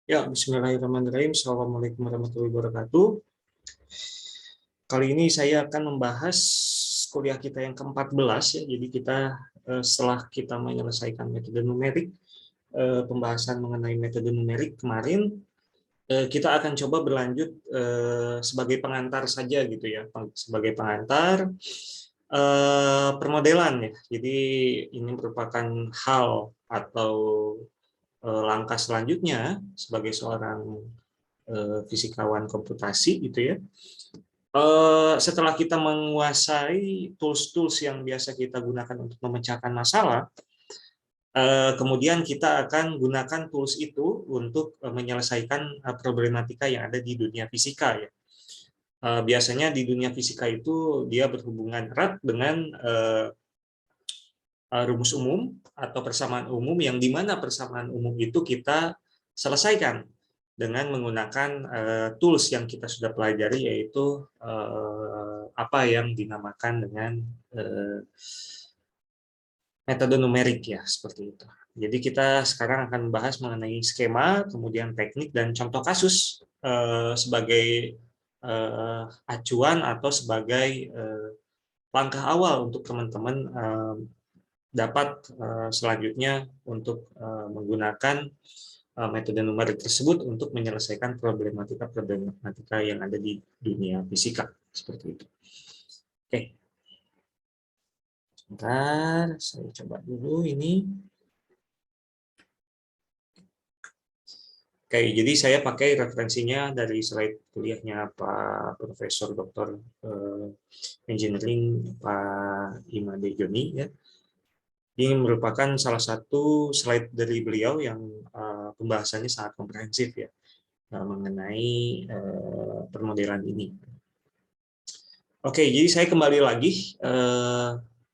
Ya, bismillahirrahmanirrahim. Assalamualaikum warahmatullahi wabarakatuh. Kali ini saya akan membahas kuliah kita yang ke-14 ya. Jadi kita setelah kita menyelesaikan metode numerik, pembahasan mengenai metode numerik kemarin, kita akan coba berlanjut sebagai pengantar saja gitu ya, sebagai pengantar permodelan ya. Jadi ini merupakan hal atau langkah selanjutnya sebagai seorang fisikawan komputasi gitu ya. Setelah kita menguasai tools-tools yang biasa kita gunakan untuk memecahkan masalah, kemudian kita akan gunakan tools itu untuk menyelesaikan problematika yang ada di dunia fisika ya. Biasanya di dunia fisika itu dia berhubungan erat dengan rumus umum atau persamaan umum, yang dimana persamaan umum itu kita selesaikan dengan menggunakan tools yang kita sudah pelajari, yaitu apa yang dinamakan dengan metode numerik ya, seperti itu. Jadi kita sekarang akan membahas mengenai skema, kemudian teknik dan contoh kasus sebagai acuan atau sebagai langkah awal untuk teman-teman dapat selanjutnya untuk menggunakan metode numerik tersebut untuk menyelesaikan problematika yang ada di dunia fisika, seperti itu. Oke, sebentar, saya coba dulu ini. Oke, jadi saya pakai referensinya dari slide kuliahnya Pak Profesor Dr. Engineering Pak Imade Joni ya. Ini merupakan salah satu slide dari beliau yang pembahasannya sangat komprehensif ya mengenai permodelan ini. Oke, jadi saya kembali lagi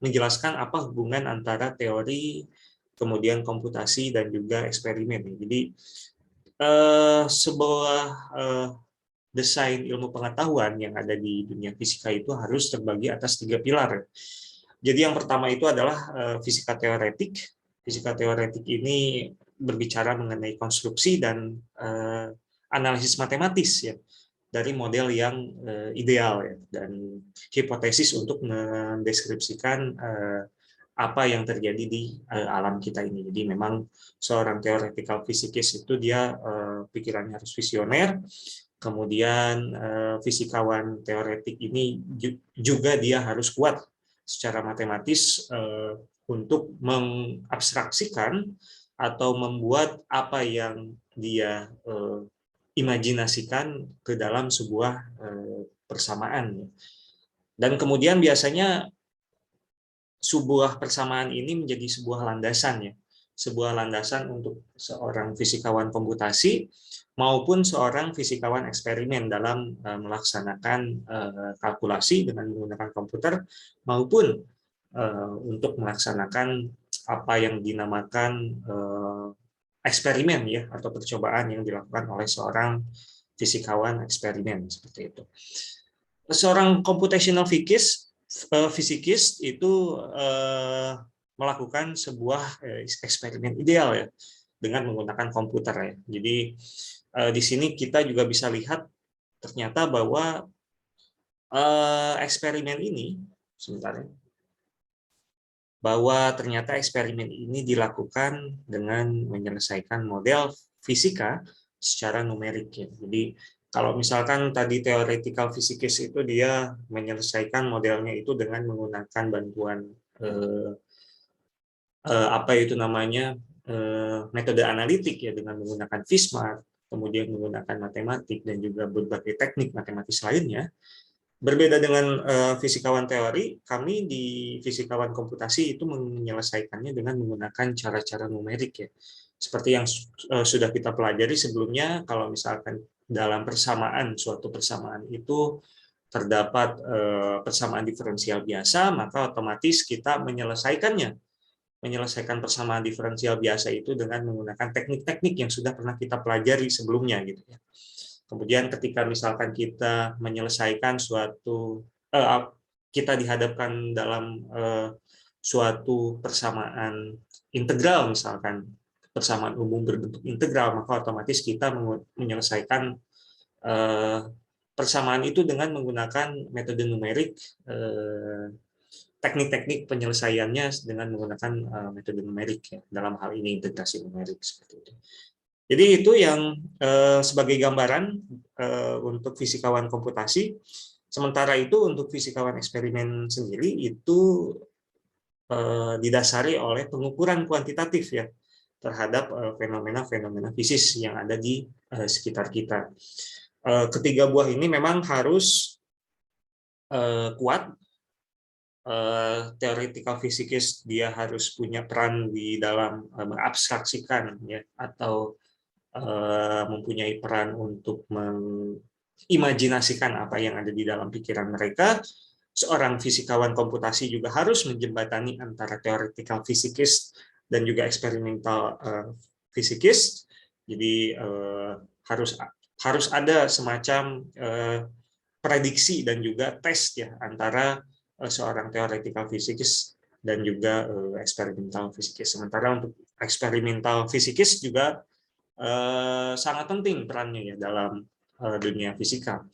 menjelaskan apa hubungan antara teori, kemudian komputasi dan juga eksperimen. Jadi sebuah desain ilmu pengetahuan yang ada di dunia fisika itu harus terbagi atas 3 pilar. Jadi yang pertama itu adalah fisika teoretik. Fisika teoretik ini berbicara mengenai konstruksi dan analisis matematis ya dari model yang ideal ya, dan hipotesis untuk mendeskripsikan apa yang terjadi di alam kita ini. Jadi memang seorang theoretical physicist itu dia pikirannya harus visioner. Kemudian fisikawan teoretik ini juga dia harus kuat secara matematis untuk mengabstraksikan atau membuat apa yang dia imajinasikan ke dalam sebuah persamaan. Dan kemudian biasanya sebuah persamaan ini menjadi sebuah landasan ya, sebuah landasan untuk seorang fisikawan komputasi maupun seorang fisikawan eksperimen dalam melaksanakan kalkulasi dengan menggunakan komputer, maupun untuk melaksanakan apa yang dinamakan eksperimen ya, atau percobaan yang dilakukan oleh seorang fisikawan eksperimen, seperti itu. Seorang computational physicist itu melakukan sebuah eksperimen ideal ya dengan menggunakan komputer ya. Jadi di sini kita juga bisa lihat ternyata bahwa eksperimen ini sebentar ya, bahwa ternyata eksperimen ini dilakukan dengan menyelesaikan model fisika secara numerik ya. Jadi kalau misalkan tadi theoretical physicist itu dia menyelesaikan modelnya itu dengan menggunakan bantuan apa itu namanya metode analitik ya, dengan menggunakan Fishmark, kemudian menggunakan matematik dan juga berbagai teknik matematis lainnya. Berbeda dengan fisikawan teori, kami di fisikawan komputasi itu menyelesaikannya dengan menggunakan cara-cara numerik ya. Seperti yang sudah kita pelajari sebelumnya, kalau misalkan dalam persamaan, suatu persamaan itu terdapat persamaan diferensial biasa, maka otomatis kita menyelesaikan persamaan diferensial biasa itu dengan menggunakan teknik-teknik yang sudah pernah kita pelajari sebelumnya gitu ya. Kemudian ketika misalkan kita menyelesaikan suatu kita dihadapkan dalam suatu persamaan integral misalkan, persamaan umum berbentuk integral, maka otomatis kita menyelesaikan persamaan itu dengan menggunakan metode numerik, teknik-teknik penyelesaiannya dengan menggunakan metode numerik ya, dalam hal ini integrasi numerik seperti itu. Jadi itu yang sebagai gambaran untuk fisikawan komputasi. Sementara itu untuk fisikawan eksperimen sendiri itu didasari oleh pengukuran kuantitatif ya terhadap fenomena-fenomena fisis yang ada di sekitar kita. Ketiga buah ini memang harus kuat. Theoretical physicist dia harus punya peran di dalam mengabstraksikan ya, atau mempunyai peran untuk mengimajinasikan apa yang ada di dalam pikiran mereka. Seorang fisikawan komputasi juga harus menjembatani antara theoretical physicist dan juga experimental physicist. Jadi harus ada semacam prediksi dan juga tes ya antara seorang theoretical physicist dan juga experimental physicist. Sementara untuk experimental physicist juga sangat penting perannya ya dalam dunia fisika.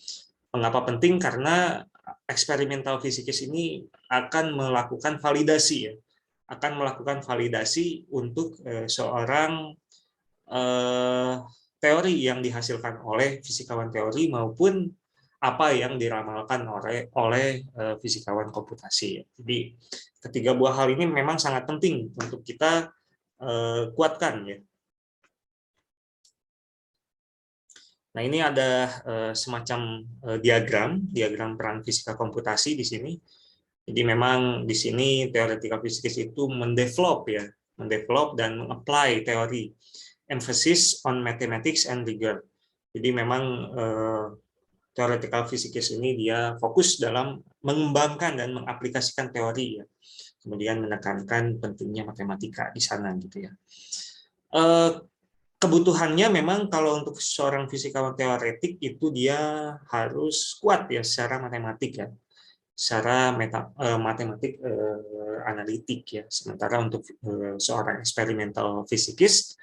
Mengapa penting? Karena experimental physicist ini akan melakukan validasi ya, akan melakukan validasi untuk seorang teori yang dihasilkan oleh fisikawan teori maupun apa yang diramalkan oleh fisikawan komputasi. Jadi ketiga buah hal ini memang sangat penting untuk kita kuatkan ya. Nah, ini ada semacam diagram peran fisika komputasi di sini. Jadi memang di sini theoretical physics itu mendevelop dan mengapply teori, emphasis on mathematics and rigor. Jadi memang theoretical physics ini dia fokus dalam mengembangkan dan mengaplikasikan teori ya. Kemudian menekankan pentingnya matematika di sana gitu ya. Kebutuhannya memang kalau untuk seorang fisikawan teoretik itu dia harus kuat ya secara matematik ya, secara matematik analitik ya. Sementara untuk seorang experimental physicist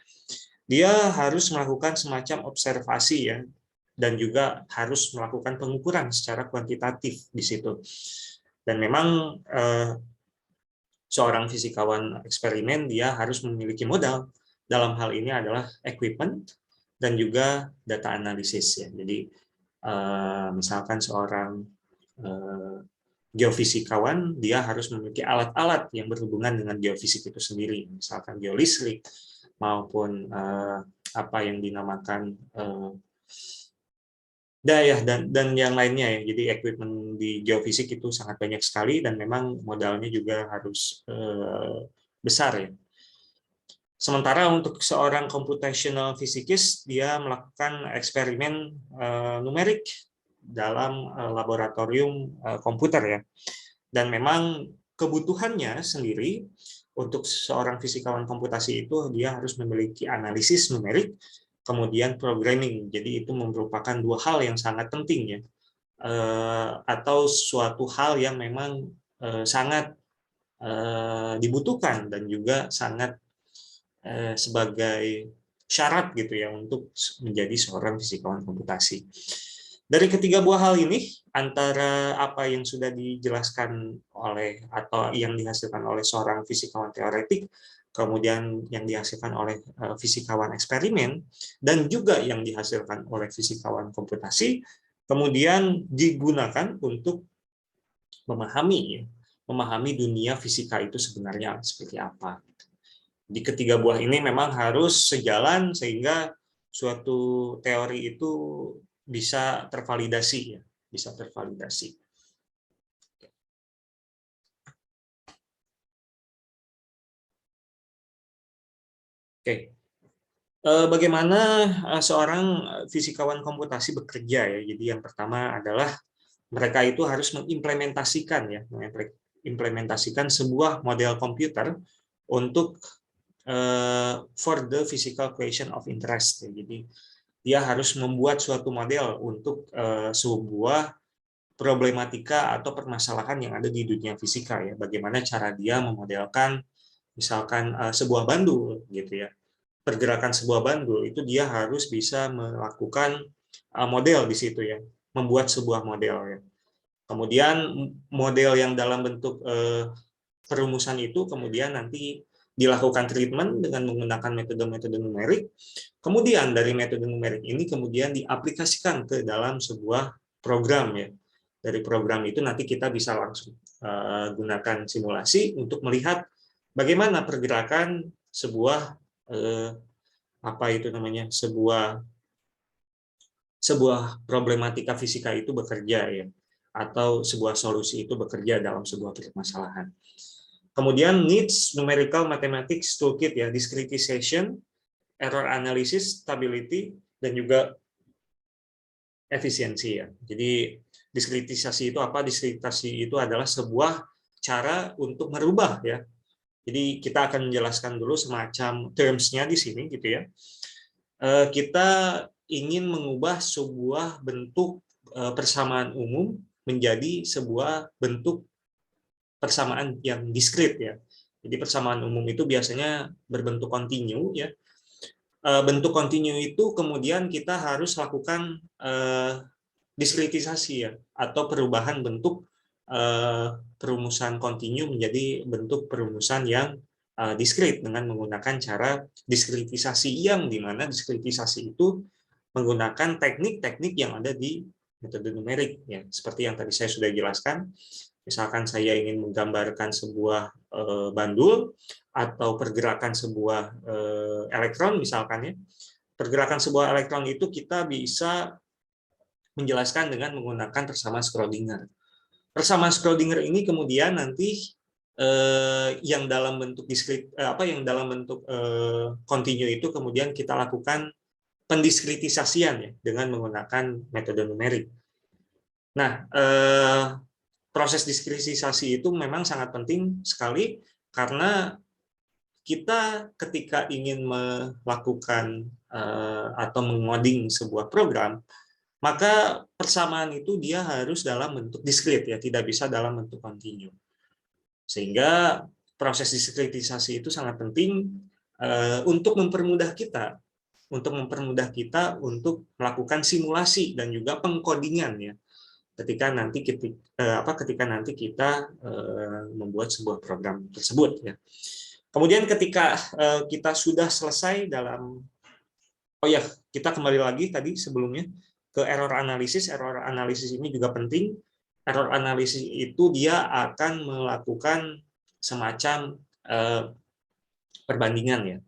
dia harus melakukan semacam observasi ya, dan juga harus melakukan pengukuran secara kuantitatif di situ. Dan memang seorang fisikawan eksperimen dia harus memiliki modal. Dalam hal ini adalah equipment dan juga data analisis ya. Jadi misalkan seorang geofisikawan dia harus memiliki alat-alat yang berhubungan dengan geofisik itu sendiri, misalkan geolistrik maupun apa yang dinamakan daya dan yang lainnya ya. Jadi equipment di geofisik itu sangat banyak sekali dan memang modalnya juga harus besar ya. Sementara untuk seorang computational physicist, dia melakukan eksperimen numerik dalam laboratorium komputer ya. Dan memang kebutuhannya sendiri untuk seorang fisikawan komputasi itu dia harus memiliki analisis numerik, kemudian programming. Jadi itu merupakan dua hal yang sangat penting ya. Atau suatu hal yang memang sangat dibutuhkan dan juga sangat sebagai syarat gitu ya untuk menjadi seorang fisikawan komputasi. Dari ketiga buah hal ini, antara apa yang sudah dijelaskan oleh atau yang dihasilkan oleh seorang fisikawan teoretik, kemudian yang dihasilkan oleh fisikawan eksperimen, dan juga yang dihasilkan oleh fisikawan komputasi, kemudian digunakan untuk memahami dunia fisika itu sebenarnya seperti apa. Di ketiga buah ini memang harus sejalan sehingga suatu teori itu bisa tervalidasi ya, bisa tervalidasi. Oke. Bagaimana seorang fisikawan komputasi bekerja ya? Jadi yang pertama adalah mereka itu harus mengimplementasikan sebuah model komputer untuk for the physical question of interest. Jadi dia harus membuat suatu model untuk sebuah problematika atau permasalahan yang ada di dunia fisika ya. Bagaimana cara dia memodelkan misalkan sebuah bandul gitu ya. pergerakan sebuah bandul itu dia harus bisa melakukan model di situ ya, membuat sebuah model ya. Kemudian model yang dalam bentuk perumusan itu kemudian nanti dilakukan treatment dengan menggunakan metode-metode numerik. Kemudian dari metode numerik ini kemudian diaplikasikan ke dalam sebuah program ya. Dari program itu nanti kita bisa langsung gunakan simulasi untuk melihat bagaimana pergerakan sebuah apa itu namanya, sebuah problematika fisika itu bekerja ya, atau sebuah solusi itu bekerja dalam sebuah permasalahan. Kemudian needs numerical mathematics toolkit ya, discretization, error analysis, stability, dan juga efisiensi ya. Jadi diskritisasi itu apa? Diskritisasi itu adalah sebuah cara untuk merubah ya. Jadi kita akan menjelaskan dulu semacam terms-nya di sini gitu ya. Kita ingin mengubah sebuah bentuk persamaan umum menjadi sebuah bentuk persamaan yang diskrit ya. Jadi persamaan umum itu biasanya berbentuk kontinu ya. Bentuk kontinu itu kemudian kita harus lakukan diskritisasi ya, atau perubahan bentuk perumusan kontinu menjadi bentuk perumusan yang diskrit dengan menggunakan cara diskritisasi, yang dimana diskritisasi itu menggunakan teknik-teknik yang ada di metode numerik ya, seperti yang tadi saya sudah jelaskan. Misalkan saya ingin menggambarkan sebuah bandul atau pergerakan sebuah elektron misalkan ya. Pergerakan sebuah elektron itu kita bisa menjelaskan dengan menggunakan persamaan Schrödinger. Persamaan Schrödinger ini kemudian nanti yang dalam bentuk diskrit yang dalam bentuk kontinu itu kemudian kita lakukan pendiskritisasian ya dengan menggunakan metode numerik. Nah, proses diskritisasi itu memang sangat penting sekali karena kita ketika ingin melakukan atau mengoding sebuah program, maka persamaan itu dia harus dalam bentuk diskrit ya, tidak bisa dalam bentuk kontinu. Sehingga proses diskritisasi itu sangat penting untuk mempermudah kita untuk melakukan simulasi dan juga pengkodingan ya. Ketika nanti kita membuat sebuah program tersebut ya. Kemudian ketika kita sudah selesai dalam kita kembali lagi tadi sebelumnya ke error analysis. Error analysis ini juga penting. Error analysis itu dia akan melakukan semacam perbandingan ya.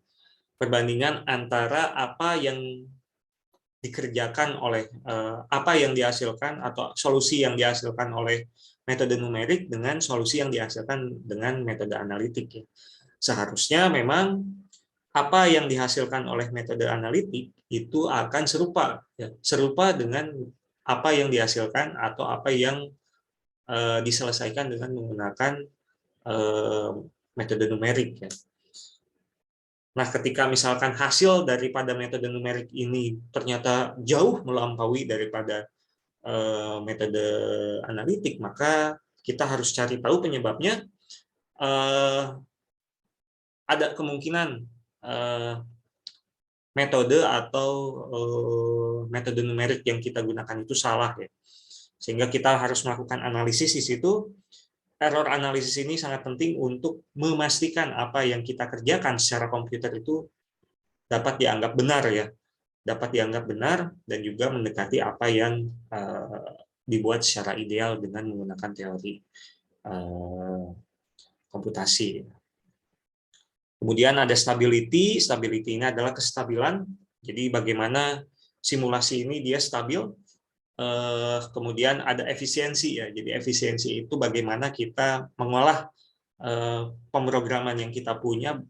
Perbandingan antara apa yang dikerjakan oleh apa yang dihasilkan atau solusi yang dihasilkan oleh metode numerik dengan solusi yang dihasilkan dengan metode analitik ya. Seharusnya memang apa yang dihasilkan oleh metode analitik itu akan serupa dengan apa yang dihasilkan atau apa yang diselesaikan dengan menggunakan metode numerik ya. Nah, ketika misalkan hasil daripada metode numerik ini ternyata jauh melampaui daripada metode analitik, maka kita harus cari tahu penyebabnya. Ada kemungkinan metode atau metode numerik yang kita gunakan itu salah ya. Sehingga kita harus melakukan analisis di situ. Error analisis ini sangat penting untuk memastikan apa yang kita kerjakan secara komputer itu dapat dianggap benar ya. Dapat dianggap benar dan juga mendekati apa yang dibuat secara ideal dengan menggunakan teori komputasi. Kemudian ada stability. Stability ini adalah kestabilan. Jadi bagaimana simulasi ini dia stabil. Kemudian ada efisiensi ya. Jadi efisiensi itu bagaimana kita mengolah pemrograman yang kita punya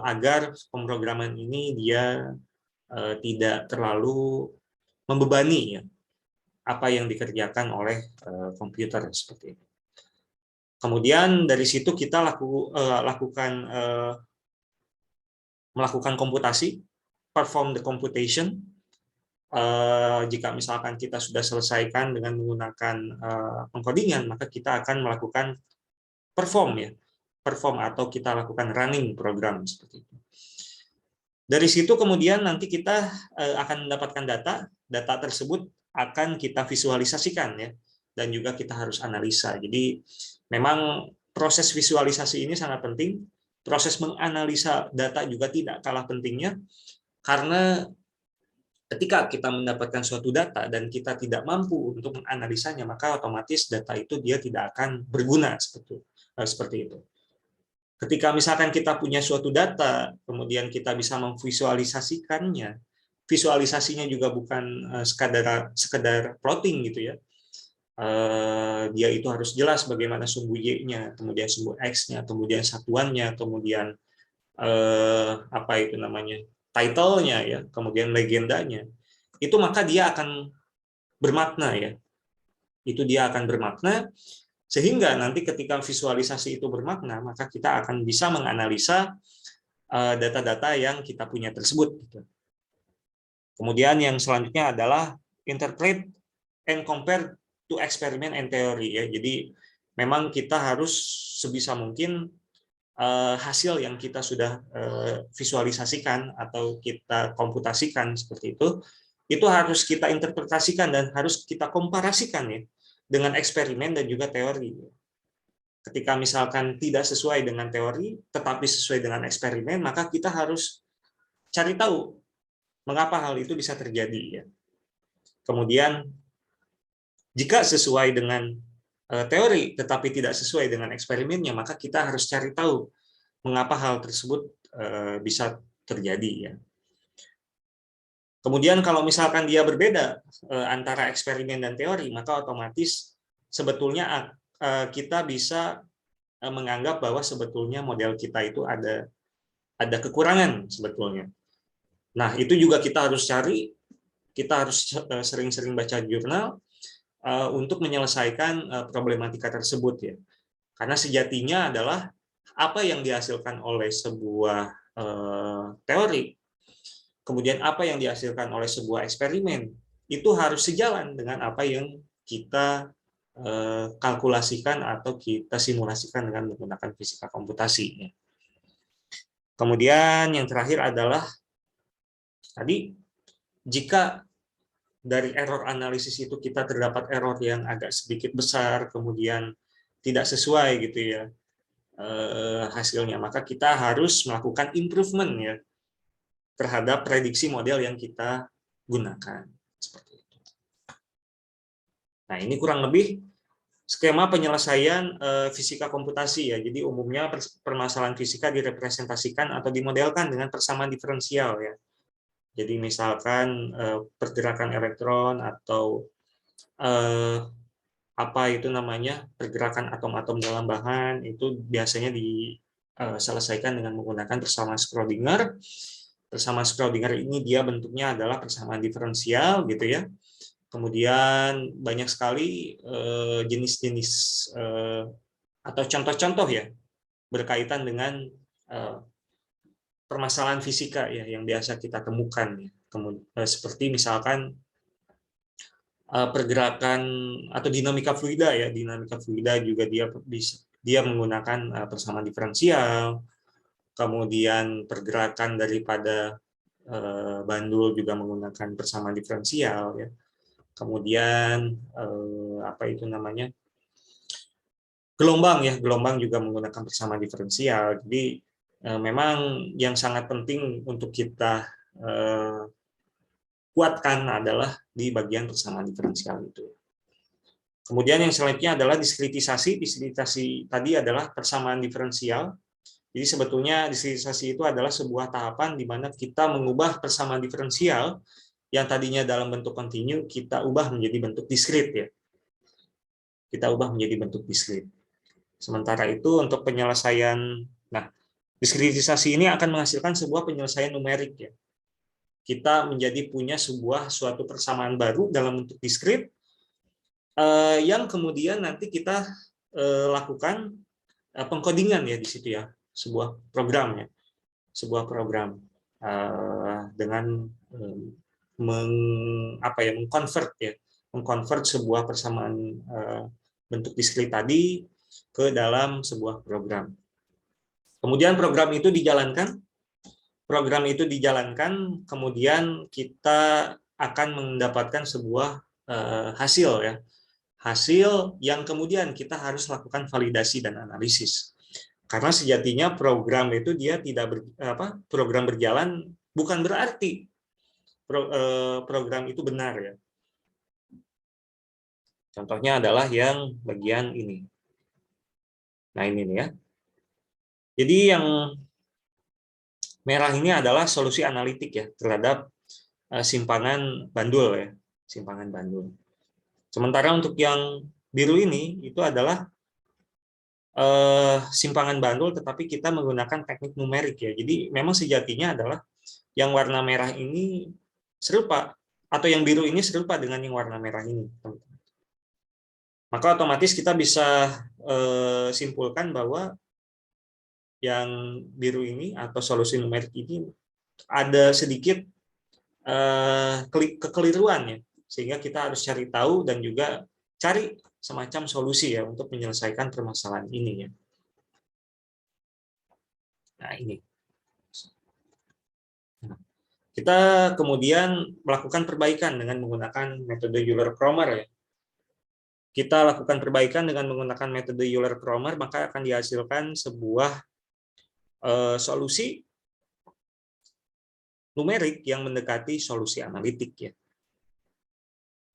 agar pemrograman ini dia tidak terlalu membebani ya apa yang dikerjakan oleh komputer seperti itu. Kemudian dari situ kita melakukan komputasi, perform the computation. Jika misalkan kita sudah selesaikan dengan menggunakan pengkodingan, maka kita akan melakukan perform atau kita lakukan running program seperti itu. Dari situ kemudian nanti kita akan mendapatkan data tersebut akan kita visualisasikan ya, dan juga kita harus analisa. Jadi memang proses visualisasi ini sangat penting, proses menganalisa data juga tidak kalah pentingnya, karena ketika kita mendapatkan suatu data dan kita tidak mampu untuk menganalisanya, maka otomatis data itu dia tidak akan berguna seperti itu. Ketika misalkan kita punya suatu data, kemudian kita bisa memvisualisasikannya, visualisasinya juga bukan sekedar plotting gitu ya. Dia itu harus jelas bagaimana sumbu Y-nya, kemudian sumbu X-nya, kemudian satuannya, kemudian apa itu namanya, title-nya ya, kemudian legendanya. Itu maka dia akan bermakna ya. Itu dia akan bermakna. Sehingga nanti ketika visualisasi itu bermakna, maka kita akan bisa menganalisa data-data yang kita punya tersebut. Kemudian yang selanjutnya adalah interpret and compare to experiment and theory. Ya. Jadi memang kita harus sebisa mungkin hasil yang kita sudah visualisasikan atau kita komputasikan seperti itu harus kita interpretasikan dan harus kita komparasikan ya, dengan eksperimen dan juga teori. Ketika misalkan tidak sesuai dengan teori, tetapi sesuai dengan eksperimen, maka kita harus cari tahu mengapa hal itu bisa terjadi. Ya. Kemudian, jika sesuai dengan teori, tetapi tidak sesuai dengan eksperimennya, maka kita harus cari tahu mengapa hal tersebut bisa terjadi. Ya. Kemudian kalau misalkan dia berbeda antara eksperimen dan teori, maka otomatis sebetulnya kita bisa menganggap bahwa sebetulnya model kita itu ada kekurangan sebetulnya. Nah, itu juga kita harus cari, kita harus sering-sering baca jurnal untuk menyelesaikan problematika tersebut ya. Karena sejatinya adalah apa yang dihasilkan oleh sebuah teori, kemudian apa yang dihasilkan oleh sebuah eksperimen, itu harus sejalan dengan apa yang kita kalkulasikan atau kita simulasikan dengan menggunakan fisika komputasi. Kemudian yang terakhir adalah tadi, jika dari error analisis itu kita terdapat error yang agak sedikit besar, kemudian tidak sesuai gitu ya hasilnya, maka kita harus melakukan improvement ya terhadap prediksi model yang kita gunakan. Seperti itu. Nah, ini kurang lebih skema penyelesaian fisika komputasi ya. Jadi umumnya permasalahan fisika direpresentasikan atau dimodelkan dengan persamaan diferensial ya. Jadi misalkan pergerakan elektron atau apa itu namanya, pergerakan atom-atom dalam bahan itu biasanya diselesaikan dengan menggunakan persamaan Schrödinger. Persamaan Schrödinger ini dia bentuknya adalah persamaan diferensial gitu ya. Kemudian banyak sekali jenis-jenis atau contoh-contoh ya berkaitan dengan permasalahan fisika ya yang biasa kita temukan ya. Seperti misalkan pergerakan atau dinamika fluida ya. Dinamika fluida juga dia menggunakan persamaan diferensial. Kemudian pergerakan daripada bandul juga menggunakan persamaan diferensial ya. Kemudian apa itu namanya, gelombang ya, gelombang juga menggunakan persamaan diferensial. Jadi memang yang sangat penting untuk kita kuatkan adalah di bagian persamaan diferensial itu. Kemudian yang selanjutnya adalah diskritisasi. Diskritisasi tadi adalah persamaan diferensial. Jadi sebetulnya diskritisasi itu adalah sebuah tahapan di mana kita mengubah persamaan diferensial yang tadinya dalam bentuk kontinu, kita ubah menjadi bentuk diskrit ya. Kita ubah menjadi bentuk diskrit. Sementara itu untuk penyelesaian, nah diskritisasi ini akan menghasilkan sebuah penyelesaian numerik ya. Kita menjadi punya suatu persamaan baru dalam bentuk diskrit yang kemudian nanti kita lakukan pengkodingan ya di situ ya, sebuah program ya, sebuah program dengan mengkonvert sebuah persamaan bentuk diskrit tadi ke dalam sebuah program. Kemudian program itu dijalankan program itu dijalankan, kemudian kita akan mendapatkan sebuah hasil ya, hasil yang kemudian kita harus lakukan validasi dan analisis. Karena sejatinya program itu dia tidak program berjalan bukan berarti program itu benar ya. Contohnya adalah yang bagian ini. Nah ini nih ya. Jadi yang merah ini adalah solusi analitik ya terhadap simpangan bandul ya, simpangan bandul. Sementara untuk yang biru ini itu adalah simpangan bandul, tetapi kita menggunakan teknik numerik ya. Jadi memang sejatinya adalah yang warna merah ini serupa, atau yang biru ini serupa dengan yang warna merah ini. Maka otomatis kita bisa simpulkan bahwa yang biru ini atau solusi numerik ini ada sedikit kekeliruan ya, sehingga kita harus cari tahu dan juga cari semacam solusi ya untuk menyelesaikan permasalahan ini ya. Nah ini. Kita kemudian melakukan perbaikan dengan menggunakan metode Euler-Cromer ya. Kita lakukan perbaikan dengan menggunakan metode Euler-Cromer, maka akan dihasilkan sebuah solusi numerik yang mendekati solusi analitik ya.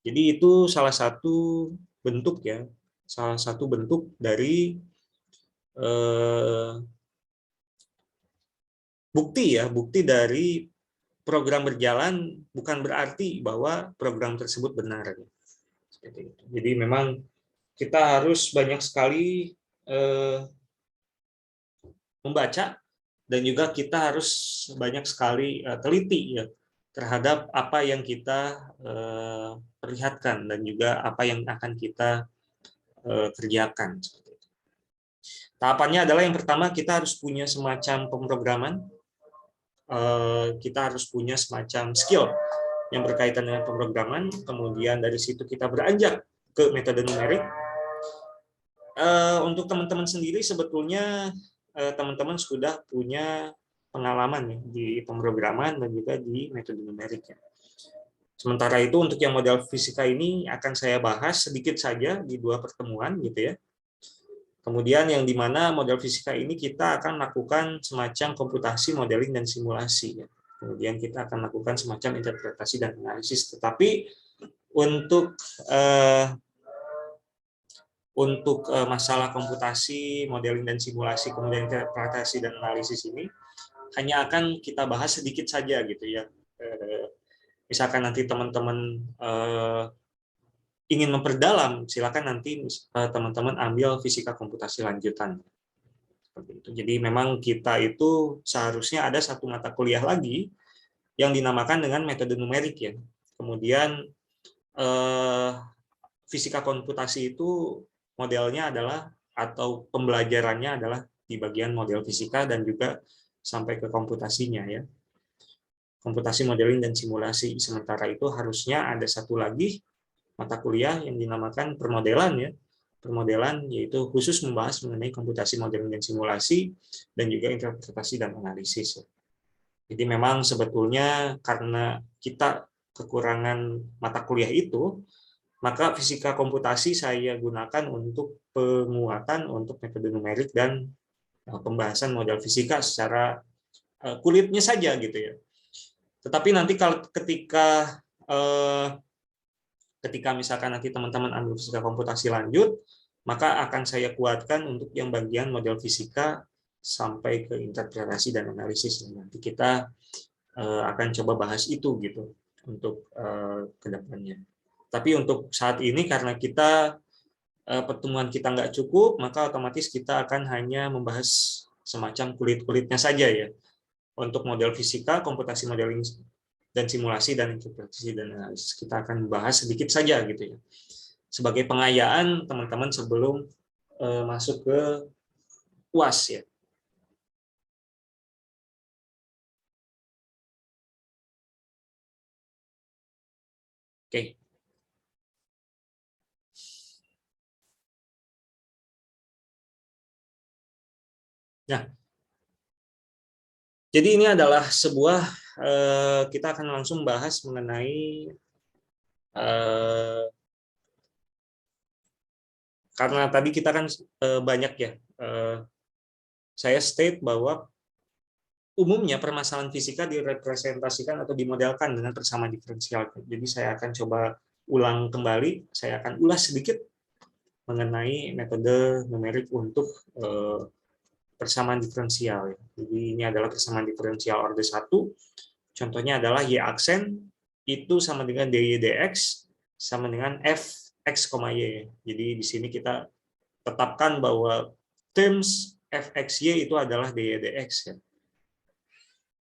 Jadi itu salah satu bentuk ya, salah satu bentuk dari bukti dari program berjalan bukan berarti bahwa program tersebut benar. Seperti itu. Jadi memang kita harus banyak sekali membaca dan juga kita harus banyak sekali teliti ya terhadap apa yang kita perlihatkan dan juga apa yang akan kita kerjakan. Tahapannya adalah yang pertama kita harus punya semacam pemrograman, kita harus punya semacam skill yang berkaitan dengan pemrograman, kemudian dari situ kita beranjak ke metode numerik. Untuk teman-teman sendiri sebetulnya teman-teman sudah punya pengalaman ya, di pemrograman dan juga di metode numerik ya. Sementara itu untuk yang model fisika ini akan saya bahas sedikit saja di 2 pertemuan gitu ya. Kemudian yang dimana model fisika ini kita akan lakukan semacam komputasi, modeling, dan simulasi ya. Kemudian kita akan lakukan semacam interpretasi dan analisis. Tetapi untuk masalah komputasi, modeling dan simulasi, kemudian interpretasi dan analisis ini hanya akan kita bahas sedikit saja gitu ya. Misalkan nanti teman-teman ingin memperdalam, silakan nanti teman-teman ambil fisika komputasi lanjutan. Seperti itu. Jadi memang kita itu seharusnya ada satu mata kuliah lagi yang dinamakan dengan metode numerik ya. Kemudian fisika komputasi itu modelnya adalah atau pembelajarannya adalah di bagian model fisika dan juga sampai ke komputasinya ya. Komputasi, modeling, dan simulasi. Sementara itu harusnya ada satu lagi mata kuliah yang dinamakan permodelan ya. Permodelan yaitu khusus membahas mengenai komputasi, modeling, dan simulasi dan juga interpretasi dan analisis. Jadi memang sebetulnya karena kita kekurangan mata kuliah itu, maka fisika komputasi saya gunakan untuk penguatan untuk metode numerik dan pembahasan model fisika secara kulitnya saja gitu ya. Tetapi nanti kalau ketika misalkan nanti teman-teman ambil fisika komputasi lanjut, maka akan saya kuatkan untuk yang bagian model fisika sampai ke interpretasi dan analisis. Nanti kita akan coba bahas itu gitu untuk kedepannya. Tapi untuk saat ini karena kita pertemuan kita nggak cukup, maka otomatis kita akan hanya membahas semacam kulit-kulitnya saja ya. Untuk model fisika, komputasi modeling dan simulasi dan interpretasi dan analisis kita akan membahas sedikit saja gitu ya. Sebagai pengayaan teman-teman sebelum masuk ke UAS ya. Oke. Nah, Jadi ini adalah sebuah kita akan langsung bahas mengenai karena tadi kita kan banyak ya, saya state bahwa umumnya permasalahan fisika direpresentasikan atau dimodelkan dengan persamaan diferensial. Jadi saya akan coba ulang kembali, saya akan ulas sedikit mengenai metode numerik untuk persamaan diferensial. Jadi ini adalah persamaan diferensial orde 1. Contohnya adalah y aksen itu sama dengan dy dx sama dengan f x, y. Jadi di sini kita tetapkan bahwa terms fxy itu adalah dy dx. Ya.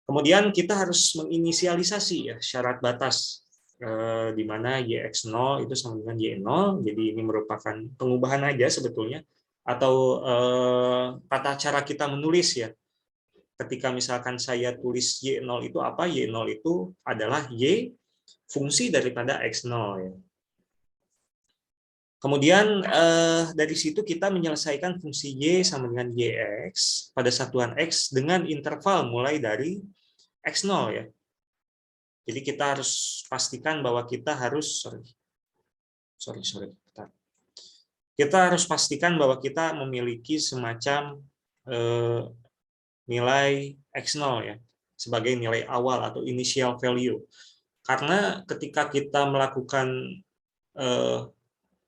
Kemudian kita harus menginisialisasi ya syarat batas di mana yx0 itu sama dengan y0. Jadi ini merupakan pengubahan aja sebetulnya atau tata cara kita menulis ya. Ketika misalkan saya tulis y0 itu apa? Y0 itu adalah y fungsi daripada x0 ya. Kemudian dari situ kita menyelesaikan fungsi y sama dengan yx pada satuan x dengan interval mulai dari x0 ya. Jadi kita harus pastikan bahwa kita harus kita harus pastikan bahwa kita memiliki semacam nilai x0 ya sebagai nilai awal atau initial value. Karena ketika kita melakukan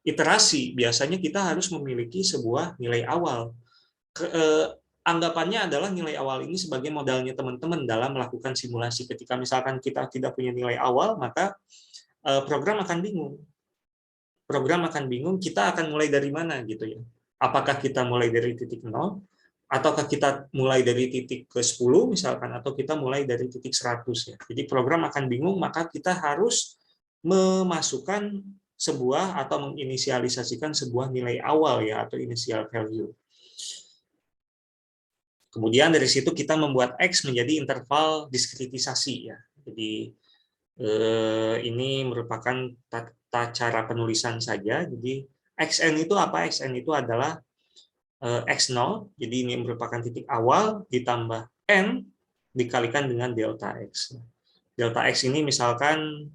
iterasi, biasanya kita harus memiliki sebuah nilai awal. Anggapannya adalah nilai awal ini sebagai modalnya teman-teman dalam melakukan simulasi. Ketika misalkan kita tidak punya nilai awal, maka program akan bingung. Kita akan mulai dari mana gitu ya. Apakah kita mulai dari titik 0, ataukah kita mulai dari titik ke 10 misalkan, atau kita mulai dari titik 100 ya. Jadi program akan bingung, maka kita harus memasukkan sebuah atau menginisialisasikan sebuah nilai awal ya atau initial value. Kemudian dari situ kita membuat X menjadi interval diskritisasi ya. Jadi ini merupakan tata cara penulisan saja. Jadi XN itu apa? XN itu adalah X0. Jadi ini merupakan titik awal ditambah N dikalikan dengan delta X. Delta X ini misalkan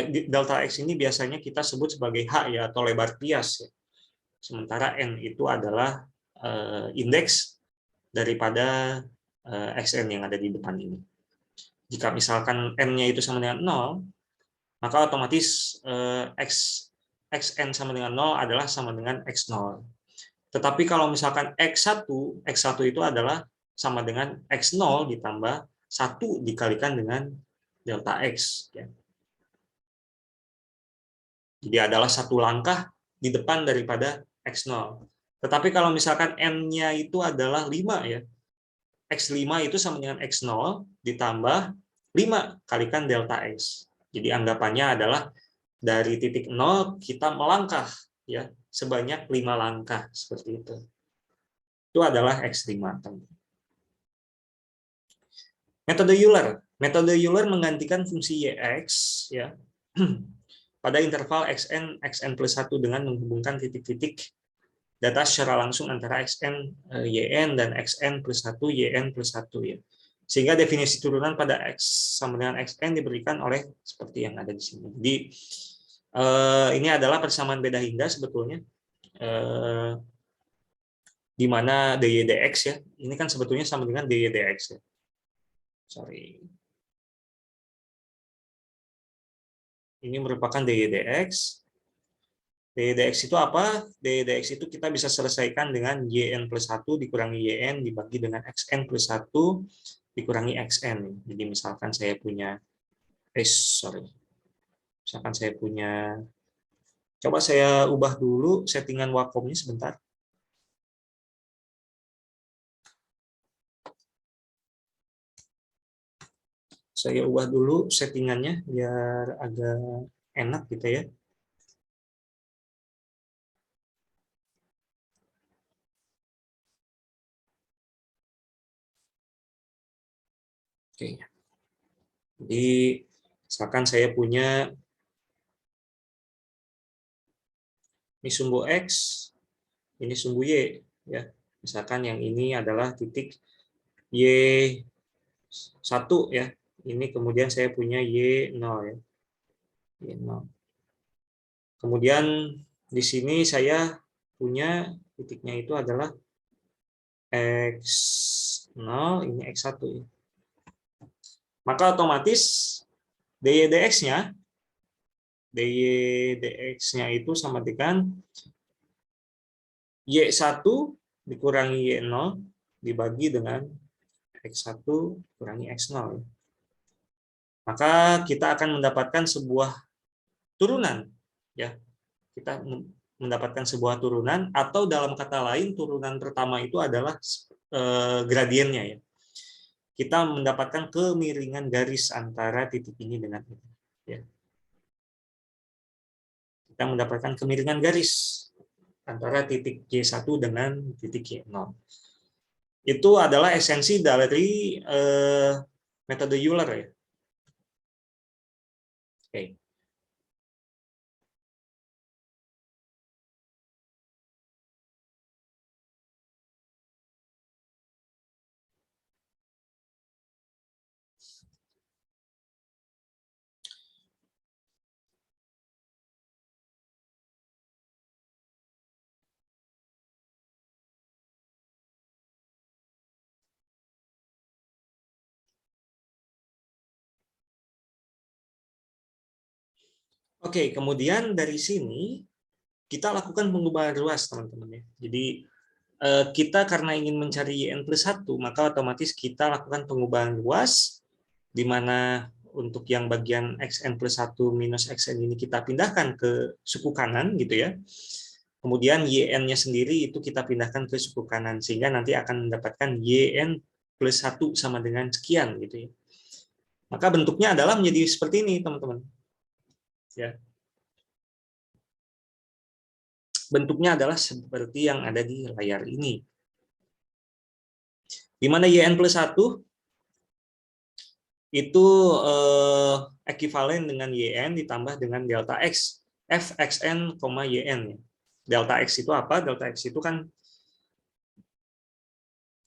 delta X ini biasanya kita sebut sebagai H ya atau lebar Pias ya. Sementara N itu adalah indeks daripada XN yang ada di depan ini. Jika misalkan N-nya itu sama dengan 0, maka otomatis XN sama dengan 0 adalah sama dengan X0. Tetapi kalau misalkan X1 itu adalah sama dengan X0 ditambah 1 dikalikan dengan delta X. Jadi adalah satu langkah di depan daripada X0. Tetapi kalau misalkan N-nya itu adalah 5 ya, X5 itu sama dengan X0 ditambah 5 kalikan delta X. Jadi anggapannya adalah dari titik 0 kita melangkah ya sebanyak 5 langkah seperti itu. Itu adalah X5. Metode Euler menggantikan fungsi Yx ya pada interval xn plus 1 dengan menghubungkan titik-titik data secara langsung antara xn yn dan xn plus 1 yn plus 1 ya. Sehingga definisi turunan pada x sama dengan xn diberikan oleh seperti yang ada di sini. Jadi ini adalah persamaan beda hingga sebetulnya di mana dy dx ya. Ini kan sebetulnya sama dengan dy dx ya. Sorry. Ini merupakan dy dx. dy dx itu apa? dy dx itu kita bisa selesaikan dengan yn plus 1 dikurangi yn dibagi dengan xn plus 1 dikurangi xn. Jadi misalkan saya punya misalkan saya punya, coba saya ubah dulu settingan Wacom-nya sebentar. Saya ubah dulu settingannya biar agak enak gitu ya. Oke. Jadi misalkan saya punya ini sumbu X, ini sumbu Y ya. Misalkan yang ini adalah titik Y 1 ya. Ini kemudian saya punya Y0 ya. Y0. Kemudian di sini saya punya titiknya itu adalah X0, ini X1 ya. Maka otomatis dy dx-nya itu sama dengan Y1 dikurangi Y0 dibagi dengan X1 kurangi X0. Maka kita akan mendapatkan sebuah turunan ya. Kita mendapatkan sebuah turunan, atau dalam kata lain turunan pertama itu adalah gradiennya ya. Kita mendapatkan kemiringan garis antara titik ini dengan ini ya. Kita mendapatkan kemiringan garis antara titik Y1 dengan titik Y0. Itu adalah esensi dari metode Euler ya. Oke. Oke, kemudian dari sini kita lakukan pengubahan ruas, teman-teman ya. Jadi kita karena ingin mencari yn+1, maka otomatis kita lakukan pengubahan ruas, di mana untuk yang bagian xn+1 minus xn ini kita pindahkan ke suku kanan gitu ya. Kemudian yn-nya sendiri itu kita pindahkan ke suku kanan, sehingga nanti akan mendapatkan yn+1 sama dengan sekian gitu ya. Maka bentuknya adalah menjadi seperti ini, teman-teman. Ya. Bentuknya adalah seperti yang ada di layar ini. Di mana yn+1 itu ekivalen dengan yn ditambah dengan delta x, fxn, yn. Delta x itu apa? Delta x itu kan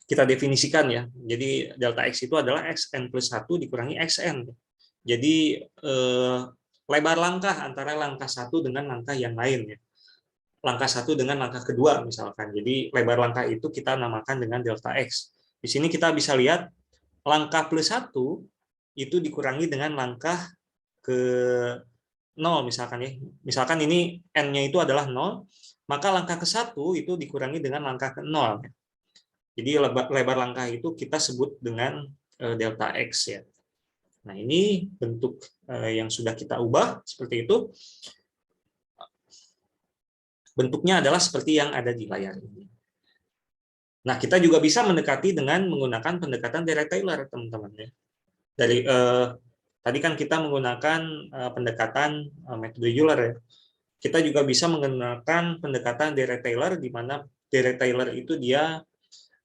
kita definisikan ya. Jadi delta x itu adalah xn+1 dikurangi xn. Jadi lebar langkah antara langkah satu dengan langkah yang lain ya. Langkah satu dengan langkah kedua misalkan. Jadi lebar langkah itu kita namakan dengan delta x. Di sini kita bisa lihat langkah +1 itu dikurangi dengan langkah ke 0 misalkan ya. Misalkan ini n-nya itu adalah 0, maka langkah ke-1 itu dikurangi dengan langkah ke 0. Jadi lebar langkah itu kita sebut dengan delta x ya. Nah, ini bentuk yang sudah kita ubah seperti itu. Bentuknya adalah seperti yang ada di layar ini. Nah, kita juga bisa mendekati dengan menggunakan pendekatan Dirac-Taylor, teman-teman ya. Dari tadi kan kita menggunakan pendekatan metode Euler ya. Kita juga bisa menggunakan pendekatan Dirac-Taylor, di mana Dirac-Taylor itu dia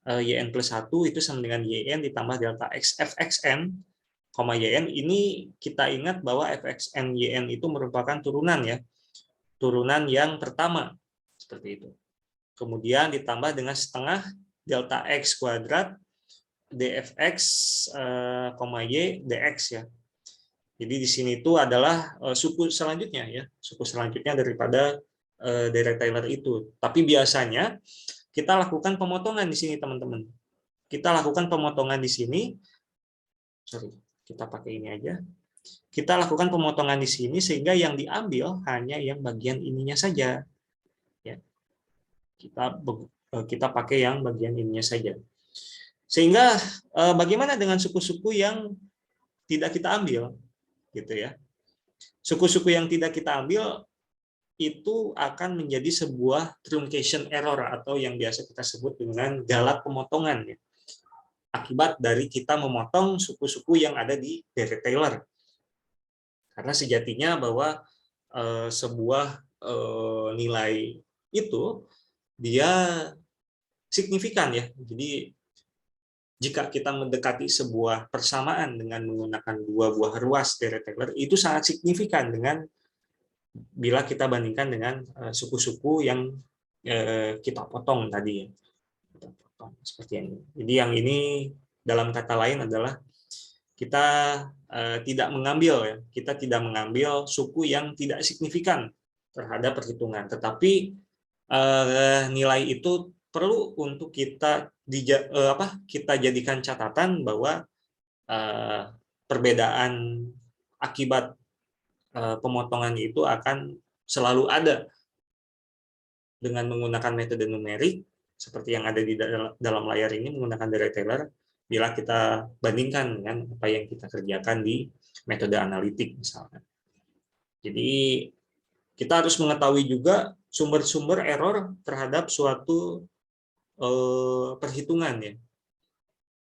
yn+1 itu sama dengan yn ditambah delta x fxn, yn. Ini kita ingat bahwa fxn yn itu merupakan turunan ya. Turunan yang pertama seperti itu. Kemudian ditambah dengan setengah delta x kuadrat dfx, y dx ya. Jadi di sini itu adalah suku selanjutnya ya, suku selanjutnya daripada Dirac-Taylor itu. Tapi biasanya kita lakukan pemotongan di sini, teman-teman. Kita lakukan pemotongan di sini. Sorry, kita pakai ini aja. Kita lakukan pemotongan di sini sehingga yang diambil hanya yang bagian ininya saja. Ya. Kita pakai yang bagian ininya saja. Sehingga bagaimana dengan suku-suku yang tidak kita ambil, gitu ya? Suku-suku yang tidak kita ambil itu akan menjadi sebuah truncation error atau yang biasa kita sebut dengan galak pemotongan ya. Akibat dari kita memotong suku-suku yang ada di Dirac-Taylor. Karena sejatinya bahwa sebuah nilai itu dia signifikan ya. Jadi jika kita mendekati sebuah persamaan dengan menggunakan dua buah ruas Dirac-Taylor, itu sangat signifikan dengan bila kita bandingkan dengan suku-suku yang kita potong tadi. Kita potong seperti ini. Jadi yang ini dalam kata lain adalah kita tidak mengambil suku yang tidak signifikan terhadap perhitungan, tetapi nilai itu perlu untuk kita jadikan catatan bahwa perbedaan akibat pemotongan itu akan selalu ada dengan menggunakan metode numerik seperti yang ada di dalam layar ini, menggunakan Dirac-Taylor, bila kita bandingkan dengan apa yang kita kerjakan di metode analitik misalnya. Jadi kita harus mengetahui juga sumber-sumber error terhadap suatu perhitungan ya.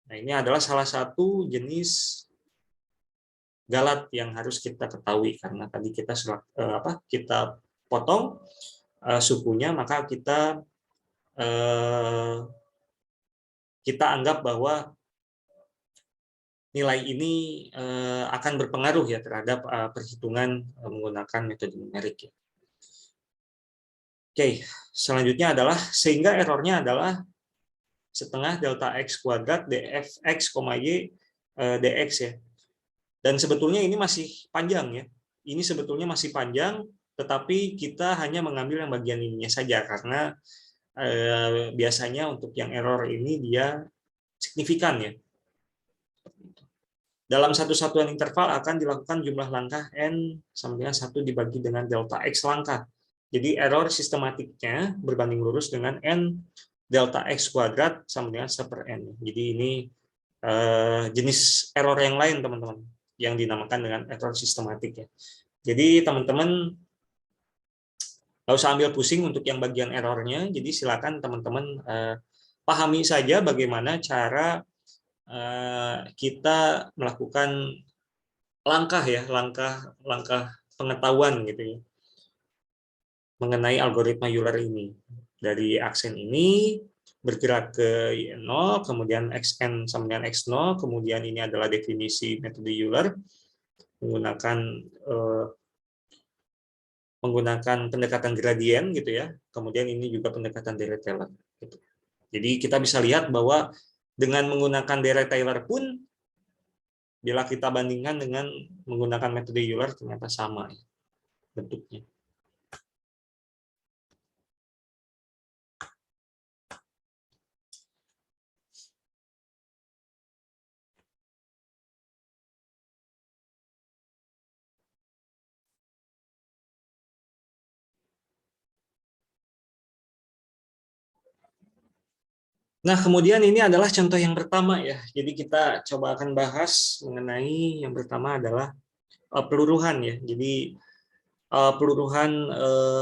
Nah, ini adalah salah satu jenis galat yang harus kita ketahui, karena tadi kita potong sukunya, maka kita anggap bahwa nilai ini akan berpengaruh ya terhadap perhitungan menggunakan metode numerik ya. Oke, selanjutnya adalah sehingga errornya adalah setengah delta x kuadrat dfx, y dx ya. Dan sebetulnya ini masih panjang ya. Ini sebetulnya masih panjang, tetapi kita hanya mengambil yang bagian ininya saja karena biasanya untuk yang error ini dia signifikan ya. Dalam satu satuan interval akan dilakukan jumlah langkah n sama dengan 1 dibagi dengan delta x langkah. Jadi error sistematiknya berbanding lurus dengan n delta x kuadrat sama dengan 1/n. Jadi ini jenis error yang lain teman-teman, yang dinamakan dengan error sistematik ya. Jadi teman-teman nggak usah ambil pusing untuk yang bagian errornya. Jadi silakan teman-teman pahami saja bagaimana cara kita melakukan langkah pengetahuan gitu ya mengenai algoritma Euler ini. Dari aksen ini bergerak ke 0, kemudian xn sama dengan x0, kemudian ini adalah definisi metode Euler menggunakan pendekatan gradien gitu ya. Kemudian ini juga pendekatan Dirac-Taylor gitu. Jadi kita bisa lihat bahwa dengan menggunakan Dirac-Taylor pun bila kita bandingkan dengan menggunakan metode Euler ternyata sama bentuknya. Nah, kemudian ini adalah contoh yang pertama ya. Jadi kita coba akan bahas mengenai yang pertama adalah peluruhan ya. Jadi peluruhan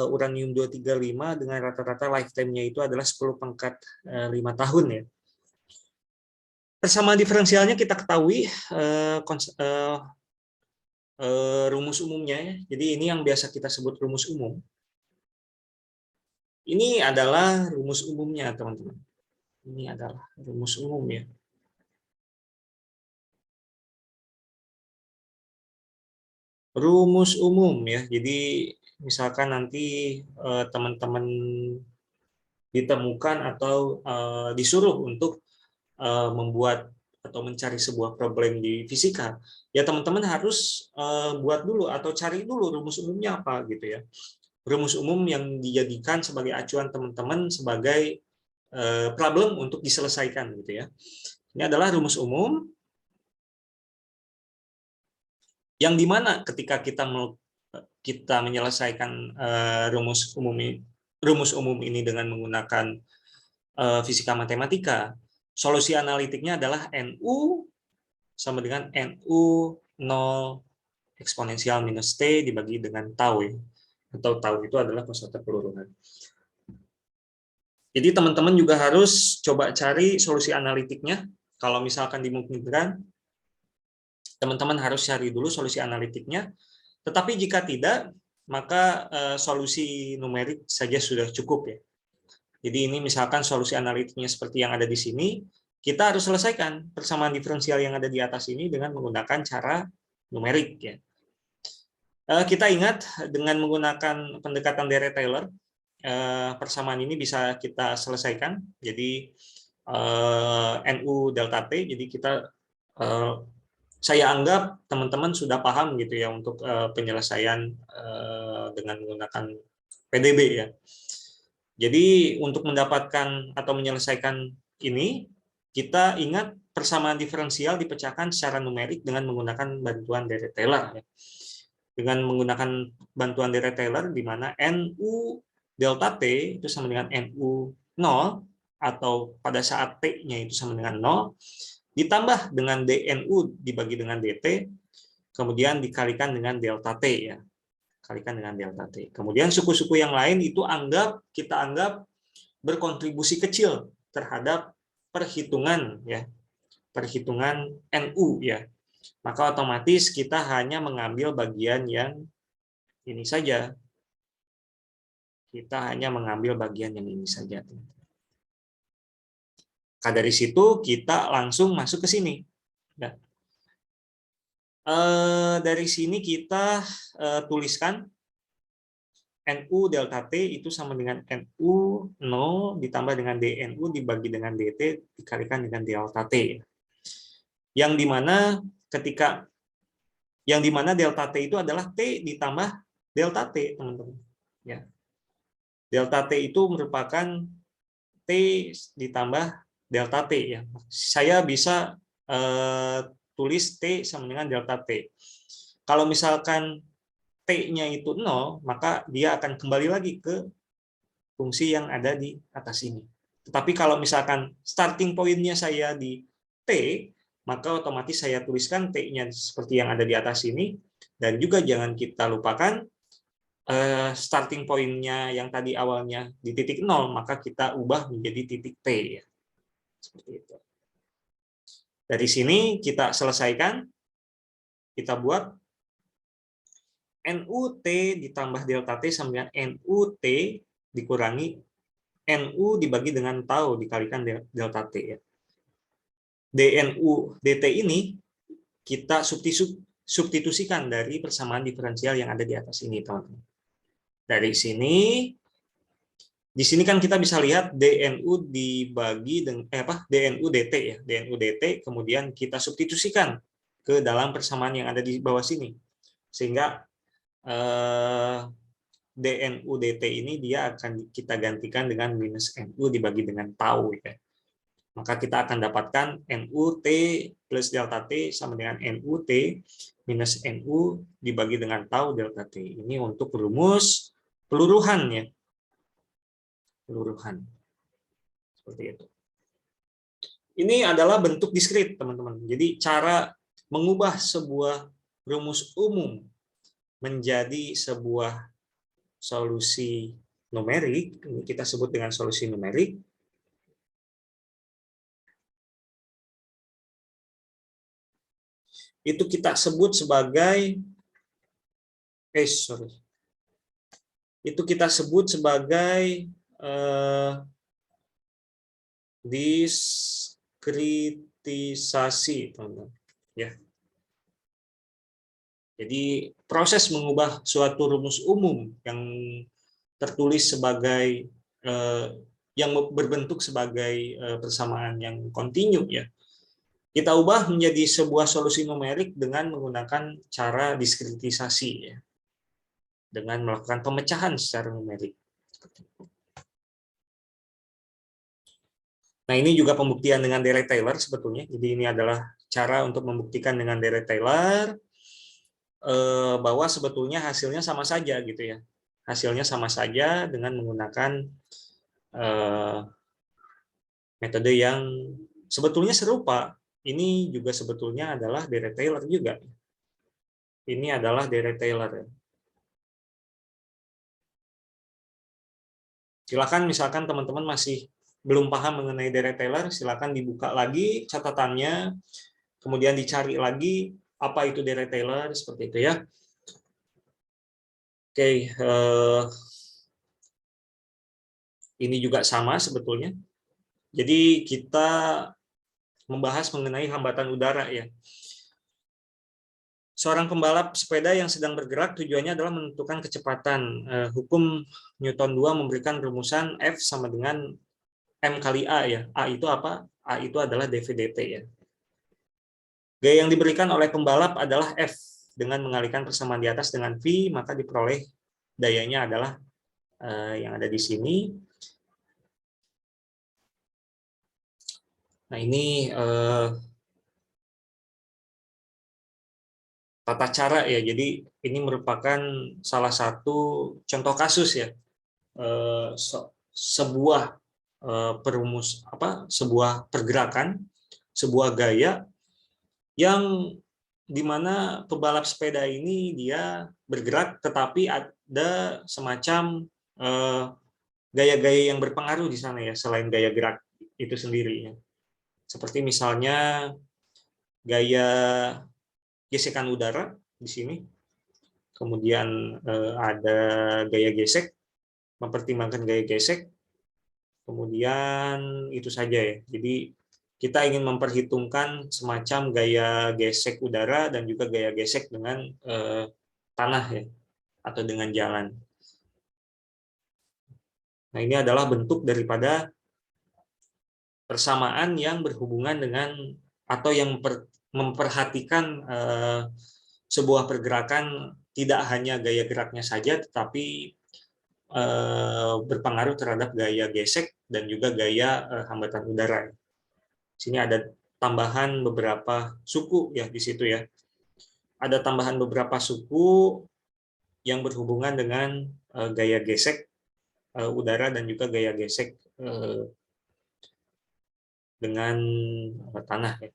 uranium 235 dengan rata-rata lifetime-nya itu adalah 10⁵ tahun ya. Persamaan diferensialnya kita ketahui rumus umumnya ya. Jadi ini yang biasa kita sebut rumus umum. Ini adalah rumus umumnya, teman-teman. Ini adalah rumus umum ya. Rumus umum ya. Jadi misalkan nanti teman-teman ditemukan atau disuruh untuk membuat atau mencari sebuah problem di fisika, ya teman-teman harus buat dulu atau cari dulu rumus umumnya apa gitu ya. Rumus umum yang dijadikan sebagai acuan teman-teman sebagai problem untuk diselesaikan gitu ya. Ini adalah rumus umum yang dimana ketika kita menyelesaikan rumus umum ini dengan menggunakan fisika matematika, solusi analitiknya adalah NU sama dengan NU 0 eksponensial minus T dibagi dengan tau ya. Atau tau itu adalah konstan peluruhan. Jadi teman-teman juga harus coba cari solusi analitiknya. Kalau misalkan dimungkinkan, teman-teman harus cari dulu solusi analitiknya. Tetapi jika tidak, maka solusi numerik saja sudah cukup ya. Jadi ini misalkan solusi analitiknya seperti yang ada di sini, kita harus selesaikan persamaan diferensial yang ada di atas ini dengan menggunakan cara numerik ya. Kita ingat dengan menggunakan pendekatan Dirac-Taylor, persamaan ini bisa kita selesaikan. Jadi NU delta T, jadi kita saya anggap teman-teman sudah paham gitu ya untuk penyelesaian dengan menggunakan PDB ya. Jadi untuk mendapatkan atau menyelesaikan ini, kita ingat persamaan diferensial dipecahkan secara numerik dengan menggunakan bantuan Dirac Taylor. Dengan menggunakan bantuan Dirac Taylor, di mana NU delta T itu sama dengan NU 0, atau pada saat T-nya itu sama dengan 0, ditambah dengan DNU dibagi dengan DT, kemudian dikalikan dengan delta T ya. Kalikan dengan delta T. Kemudian suku-suku yang lain itu kita anggap berkontribusi kecil terhadap perhitungan ya, perhitungan NU ya. Maka otomatis kita hanya mengambil bagian yang ini saja. Kita hanya mengambil bagian yang ini saja. Nah, dari situ kita langsung masuk ke sini. Ya. Dari sini kita tuliskan NU delta T itu sama dengan NU 0 ditambah dengan DNU dibagi dengan DT dikalikan dengan delta T. Yang dimana delta T itu adalah T ditambah delta T, teman-teman. Ya. Delta T itu merupakan T ditambah delta T ya. Saya bisa tulis T sama dengan delta T. Kalau misalkan T-nya itu 0, maka dia akan kembali lagi ke fungsi yang ada di atas ini. Tetapi kalau misalkan starting point-nya saya di T, maka otomatis saya tuliskan T-nya seperti yang ada di atas ini, dan juga jangan kita lupakan starting point-nya yang tadi awalnya di titik 0, maka kita ubah menjadi titik T. Ya. Seperti itu. Dari sini kita selesaikan, kita buat NUT ditambah delta T sama dengan NUT dikurangi NU dibagi dengan tau dikalikan delta T. Ya. DNU DT ini kita substitusikan dari persamaan diferensial yang ada di atas ini, teman-teman. Dari sini, di sini kan kita bisa lihat DNU dibagi dengan DNU DT ya, DNU DT, kemudian kita substitusikan ke dalam persamaan yang ada di bawah sini, sehingga DNU DT ini dia akan kita gantikan dengan minus NU dibagi dengan tau ya. Maka kita akan dapatkan NUT plus delta T sama dengan NUT minus NU dibagi dengan tau delta T. Ini untuk rumus peluruhan ya. Peluruhan. Seperti itu. Ini adalah bentuk diskrit, teman-teman. Jadi cara mengubah sebuah rumus umum menjadi sebuah solusi numerik, ini kita sebut dengan solusi numerik. Itu kita sebut sebagai itu kita sebut sebagai diskritisasi, teman-teman. Ya. Jadi proses mengubah suatu rumus umum yang tertulis sebagai yang berbentuk sebagai persamaan yang kontinu ya, kita ubah menjadi sebuah solusi numerik dengan menggunakan cara diskritisasi ya, dengan melakukan pemecahan secara numerik. Nah, ini juga pembuktian dengan Dirac Taylor sebetulnya. Jadi ini adalah cara untuk membuktikan dengan Dirac Taylor bahwa sebetulnya hasilnya sama saja gitu ya. Hasilnya sama saja dengan menggunakan metode yang sebetulnya serupa. Ini juga sebetulnya adalah Dirac Taylor juga. Ini adalah Dirac Taylor. Silakan misalkan teman-teman masih belum paham mengenai Dirac Taylor, silakan dibuka lagi catatannya, kemudian dicari lagi apa itu Dirac Taylor, seperti itu ya. Oke, ini juga sama sebetulnya. Jadi kita membahas mengenai hambatan udara ya. Seorang pembalap sepeda yang sedang bergerak tujuannya adalah menentukan kecepatan. Hukum Newton 2 memberikan rumusan F sama dengan M kali A ya. A itu apa? A itu adalah dV/dt ya. Gaya yang diberikan oleh pembalap adalah F. Dengan mengalihkan persamaan di atas dengan V, maka diperoleh dayanya adalah yang ada di sini. Nah, ini tata cara ya. Jadi ini merupakan salah satu contoh kasus ya. Sebuah sebuah pergerakan, sebuah gaya yang dimana pebalap sepeda ini dia bergerak, tetapi ada semacam gaya-gaya yang berpengaruh di sana ya, selain gaya gerak itu sendiri ya. Seperti misalnya gaya gesekan udara di sini, kemudian ada gaya gesek, mempertimbangkan gaya gesek, kemudian itu saja ya. Jadi kita ingin memperhitungkan semacam gaya gesek udara dan juga gaya gesek dengan tanah ya, atau dengan jalan. Nah, ini adalah bentuk daripada persamaan yang berhubungan dengan atau yang memperhatikan sebuah pergerakan tidak hanya gaya geraknya saja, tetapi berpengaruh terhadap gaya gesek dan juga gaya hambatan udara. Sini ada tambahan beberapa suku ya di situ ya. Ada tambahan beberapa suku yang berhubungan dengan gaya gesek udara dan juga gaya gesek dengan tanah ya.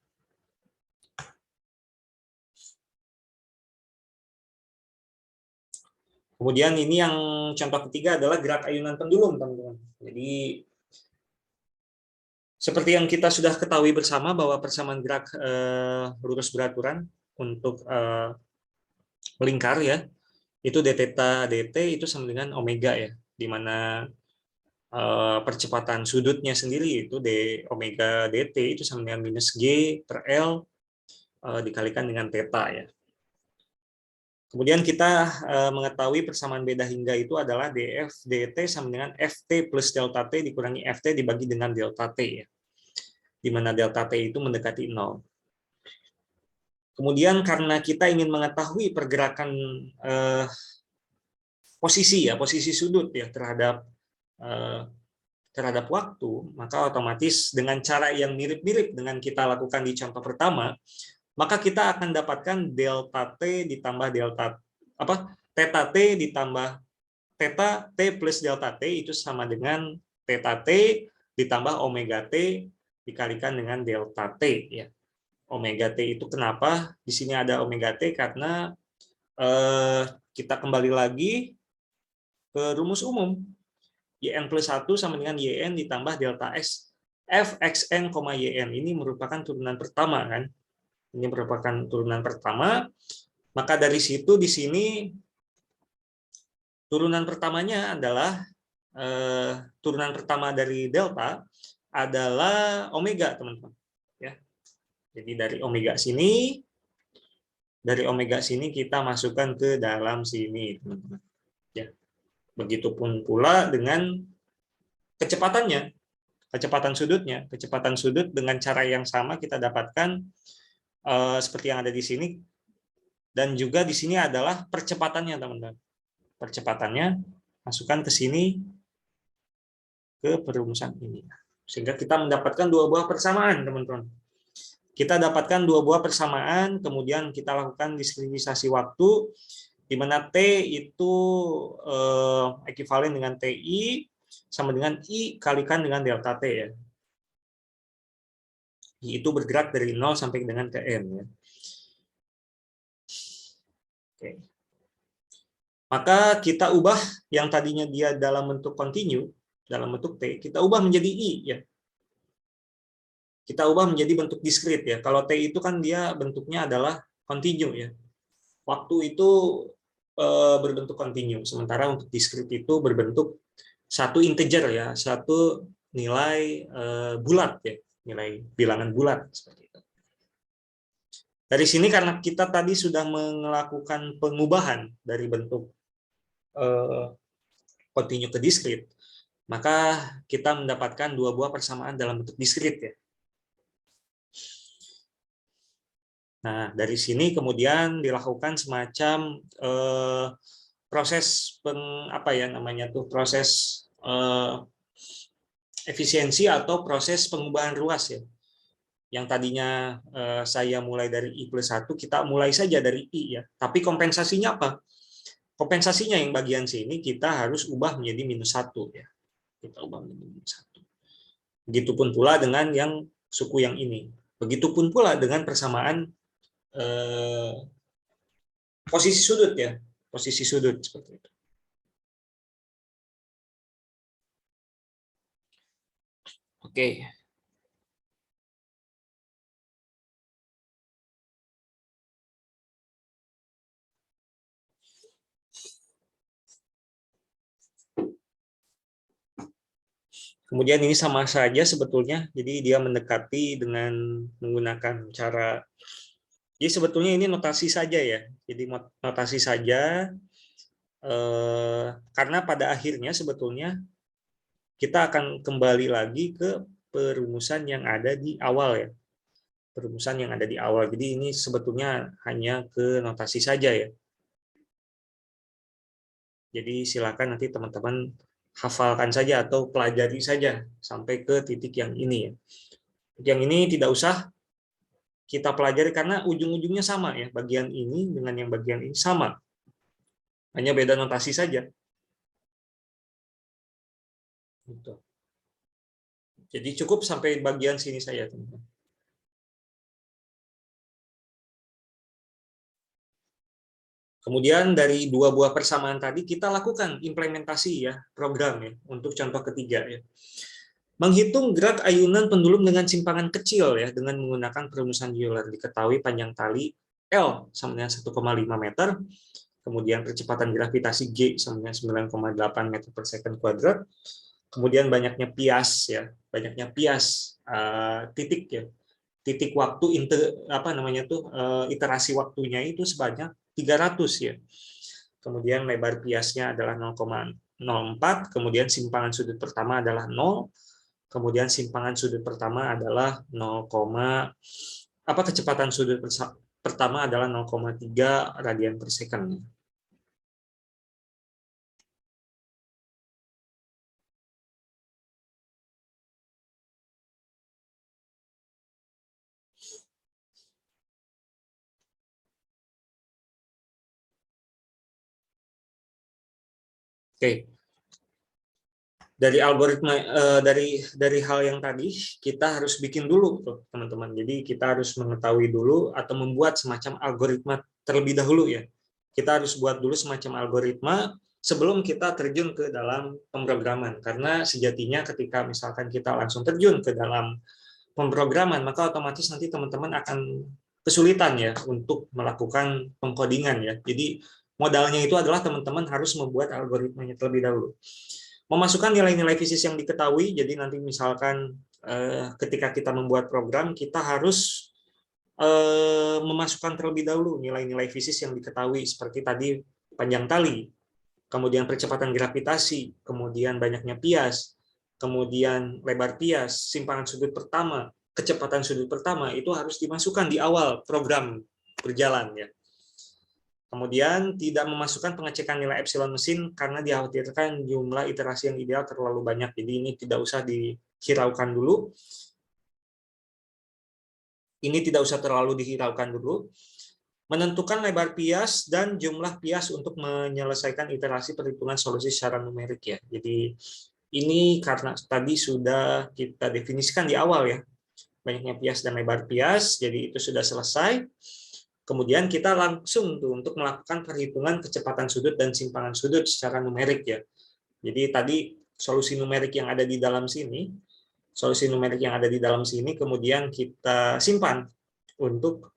Kemudian ini yang contoh ketiga adalah gerak ayunan pendulum, teman-teman. Jadi seperti yang kita sudah ketahui bersama bahwa persamaan gerak lurus beraturan untuk melingkar ya, itu d theta dt itu sama dengan omega ya, di mana percepatan sudutnya sendiri itu d omega dt itu sama dengan minus g per l dikalikan dengan theta ya. Kemudian kita mengetahui persamaan beda hingga itu adalah df dt sama dengan ft plus delta t dikurangi ft dibagi dengan delta t ya, di mana delta t itu mendekati 0. Kemudian karena kita ingin mengetahui pergerakan posisi sudut ya terhadap waktu, maka otomatis dengan cara yang mirip-mirip dengan kita lakukan di contoh pertama, maka kita akan dapatkan delta t ditambah theta t ditambah theta t plus delta t itu sama dengan theta t ditambah omega t dikalikan dengan delta t ya. Omega t itu kenapa di sini ada omega t, karena kita kembali lagi ke rumus umum. YN plus 1 sama dengan YN ditambah delta S Fxn, YN. Ini merupakan turunan pertama kan. Ini merupakan turunan pertama. Maka dari situ di sini turunan pertamanya adalah turunan pertama dari delta adalah omega, teman-teman. Ya. Jadi dari omega sini kita masukkan ke dalam sini, teman-teman. Ya. Begitupun pula dengan kecepatannya, kecepatan sudutnya. Kecepatan sudut dengan cara yang sama kita dapatkan seperti yang ada di sini. Dan juga di sini adalah percepatannya, teman-teman. Percepatannya masukkan ke sini, ke perumusan ini. Sehingga kita mendapatkan dua buah persamaan, teman-teman. Kita dapatkan dua buah persamaan, kemudian kita lakukan diskritisasi waktu, di mana T itu ekuivalen dengan TI, sama dengan I kalikan dengan delta T ya. I itu bergerak dari 0 sampai dengan ke N ya. Oke. Maka kita ubah yang tadinya dia dalam bentuk continue, dalam bentuk T, kita ubah menjadi I ya. Kita ubah menjadi bentuk diskrit ya. Kalau T itu kan dia bentuknya adalah continue ya. Waktu itu berbentuk continue, sementara untuk diskrit itu berbentuk satu integer ya, satu nilai bulat ya, nilai bilangan bulat seperti itu. Dari sini karena kita tadi sudah melakukan pengubahan dari bentuk continue ke diskrit, maka kita mendapatkan dua buah persamaan dalam bentuk diskrit ya. Nah, dari sini kemudian dilakukan semacam proses apa ya namanya tuh, proses efisiensi atau proses pengubahan ruas ya. Yang tadinya saya mulai dari I+1, kita mulai saja dari I ya. Tapi kompensasinya apa? Kompensasinya yang bagian sini kita harus ubah menjadi -1 ya. Kita ubah menjadi -1. Begitupun pula dengan yang suku yang ini. Begitupun pula dengan persamaan posisi sudut ya. Posisi sudut seperti itu. Oke. Kemudian ini sama saja sebetulnya, jadi dia mendekati dengan menggunakan cara, jadi sebetulnya ini notasi saja ya, jadi notasi saja, karena pada akhirnya sebetulnya kita akan kembali lagi ke perumusan yang ada di awal ya, perumusan yang ada di awal, jadi ini sebetulnya hanya ke notasi saja ya. Jadi silakan nanti teman-teman hafalkan saja atau pelajari saja sampai ke titik yang ini ya. Yang ini tidak usah kita pelajari karena ujung-ujungnya sama ya, bagian ini dengan yang bagian ini sama, hanya beda notasi saja. Gitu. Jadi cukup sampai bagian sini saja, teman-teman. Kemudian dari dua buah persamaan tadi kita lakukan implementasi ya, program ya, untuk contoh ketiga ya. Menghitung gerak ayunan pendulum dengan simpangan kecil ya, dengan menggunakan perumusan Euler. Diketahui panjang tali L sama dengan 1,5 meter, kemudian percepatan gravitasi G sama dengan 9,8 meter per second kuadrat, kemudian banyaknya pias ya, banyaknya pias titik ya, titik waktu apa namanya tuh iterasi waktunya itu sebanyak 300 ya. Kemudian lebar piasnya adalah 0,04, kemudian simpangan sudut pertama adalah 0, kemudian simpangan sudut pertama adalah 0, apa kecepatan sudut pertama adalah 0,3 radian per second. Oke. Dari algoritma dari hal yang tadi kita harus bikin dulu tuh teman-teman. Jadi kita harus mengetahui dulu atau membuat semacam algoritma terlebih dahulu ya. Kita harus buat dulu semacam algoritma sebelum kita terjun ke dalam pemrograman, karena sejatinya ketika misalkan kita langsung terjun ke dalam pemrograman maka otomatis nanti teman-teman akan kesulitan ya untuk melakukan pengkodingan ya. Jadi modalnya itu adalah teman-teman harus membuat algoritmanya terlebih dahulu. Memasukkan nilai-nilai fisis yang diketahui, jadi nanti misalkan ketika kita membuat program, kita harus memasukkan terlebih dahulu nilai-nilai fisis yang diketahui, seperti tadi panjang tali, kemudian percepatan gravitasi, kemudian banyaknya pias, kemudian lebar pias, simpangan sudut pertama, kecepatan sudut pertama, itu harus dimasukkan di awal program berjalan ya. Kemudian tidak memasukkan pengecekan nilai epsilon mesin karena dikhawatirkan jumlah iterasi yang ideal terlalu banyak. Jadi ini tidak usah dihiraukan dulu. Ini tidak usah terlalu dihiraukan dulu. Menentukan lebar pias dan jumlah pias untuk menyelesaikan iterasi perhitungan solusi secara numerik ya. Jadi ini karena tadi sudah kita definisikan di awal ya. Banyaknya pias dan lebar pias, jadi itu sudah selesai. Kemudian kita langsung tuh untuk melakukan perhitungan kecepatan sudut dan simpangan sudut secara numerik ya. Jadi tadi solusi numerik yang ada di dalam sini, kemudian kita simpan untuk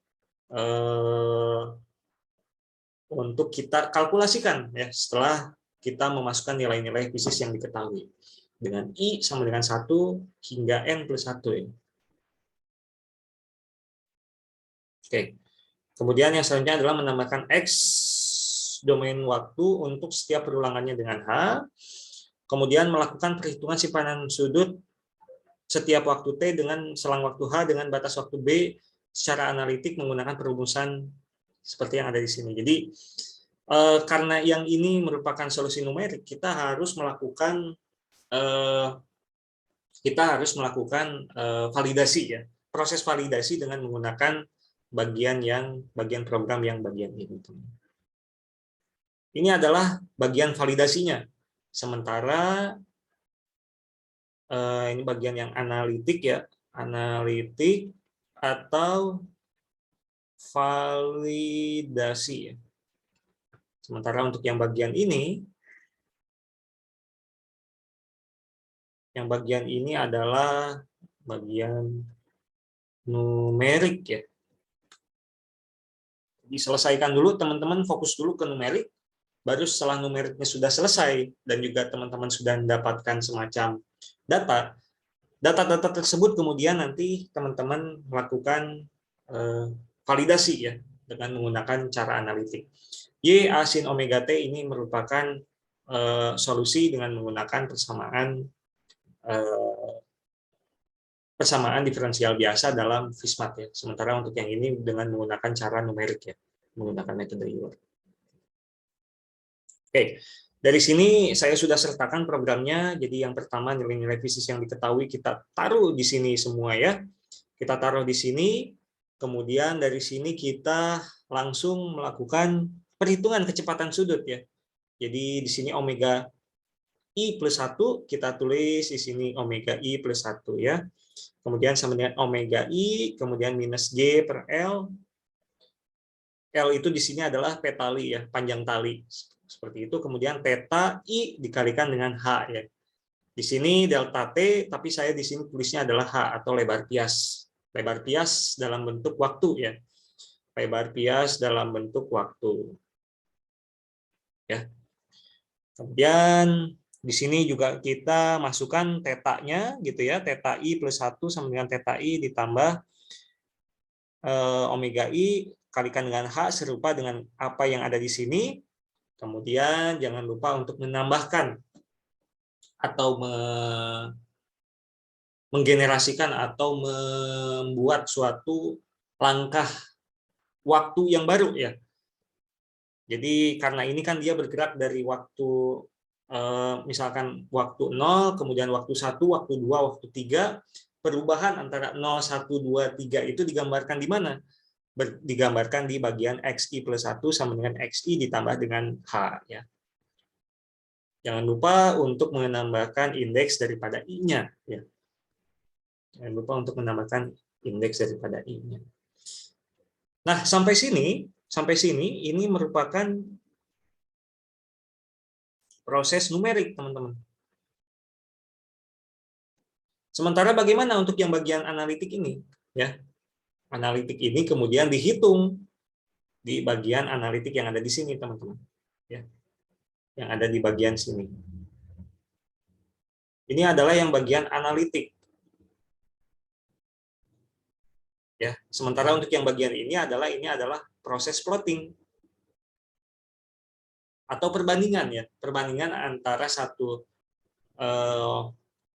kita kalkulasikan ya setelah kita memasukkan nilai-nilai fisis yang diketahui dengan I sama dengan 1 hingga N+1 ya. Oke. Kemudian yang selanjutnya adalah menambahkan X domain waktu untuk setiap perulangannya dengan H. Kemudian melakukan perhitungan simpanan sudut setiap waktu T dengan selang waktu H dengan batas waktu B secara analitik menggunakan perumusan seperti yang ada di sini. Jadi karena yang ini merupakan solusi numerik, kita harus melakukan validasi ya, proses validasi dengan menggunakan bagian program yang bagian ini. Ini adalah bagian validasinya. Sementara ini bagian yang analitik ya, analitik atau validasi. Sementara untuk yang bagian ini adalah bagian numerik ya. Diselesaikan dulu teman-teman, fokus dulu ke numerik. Baru setelah numeriknya sudah selesai dan juga teman-teman sudah mendapatkan semacam data tersebut kemudian nanti teman-teman melakukan validasi ya dengan menggunakan cara analitik. Y A sin omega T ini merupakan solusi dengan menggunakan persamaan diferensial biasa dalam Fismat ya. Sementara untuk yang ini dengan menggunakan cara numerik ya, menggunakan metode Euler. Oke, dari sini saya sudah sertakan programnya. Jadi yang pertama nilai-nilai fisis yang diketahui kita taruh di sini semua ya. Kita taruh di sini. Kemudian dari sini kita langsung melakukan perhitungan kecepatan sudut ya. Jadi di sini omega I plus 1 kita tulis di sini omega I plus 1 ya. Kemudian sama dengan omega I, kemudian minus G per L. L itu di sini adalah petali ya, panjang tali. Seperti itu, kemudian theta I dikalikan dengan H ya. Di sini delta T, tapi saya di sini tulisnya adalah H atau lebar pias. Lebar pias dalam bentuk waktu ya. Lebar pias dalam bentuk waktu. Ya. Kemudian di sini juga kita masukkan tetanya gitu ya. Theta I plus 1 sama dengan theta I ditambah omega I kalikan dengan H serupa dengan apa yang ada di sini. Kemudian jangan lupa untuk menambahkan atau menggenerasikan atau membuat suatu langkah waktu yang baru ya. Jadi karena ini kan dia bergerak dari waktu misalkan waktu 0, kemudian waktu 1, waktu 2, waktu 3, perubahan antara 0, 1, 2, 3 itu digambarkan di mana? Digambarkan di bagian XI plus 1 sama dengan XI ditambah dengan H ya. Jangan lupa untuk menambahkan indeks daripada I-nya ya. Jangan lupa untuk menambahkan indeks daripada I-nya. Nah, sampai sini ini merupakan proses numerik, teman-teman. Sementara bagaimana untuk yang bagian analitik ini ya? Analitik ini kemudian dihitung di bagian analitik yang ada di sini, teman-teman. Ya. Yang ada di bagian sini. Ini adalah yang bagian analitik. Ya. Sementara untuk yang bagian ini adalah proses plotting atau perbandingan ya, perbandingan antara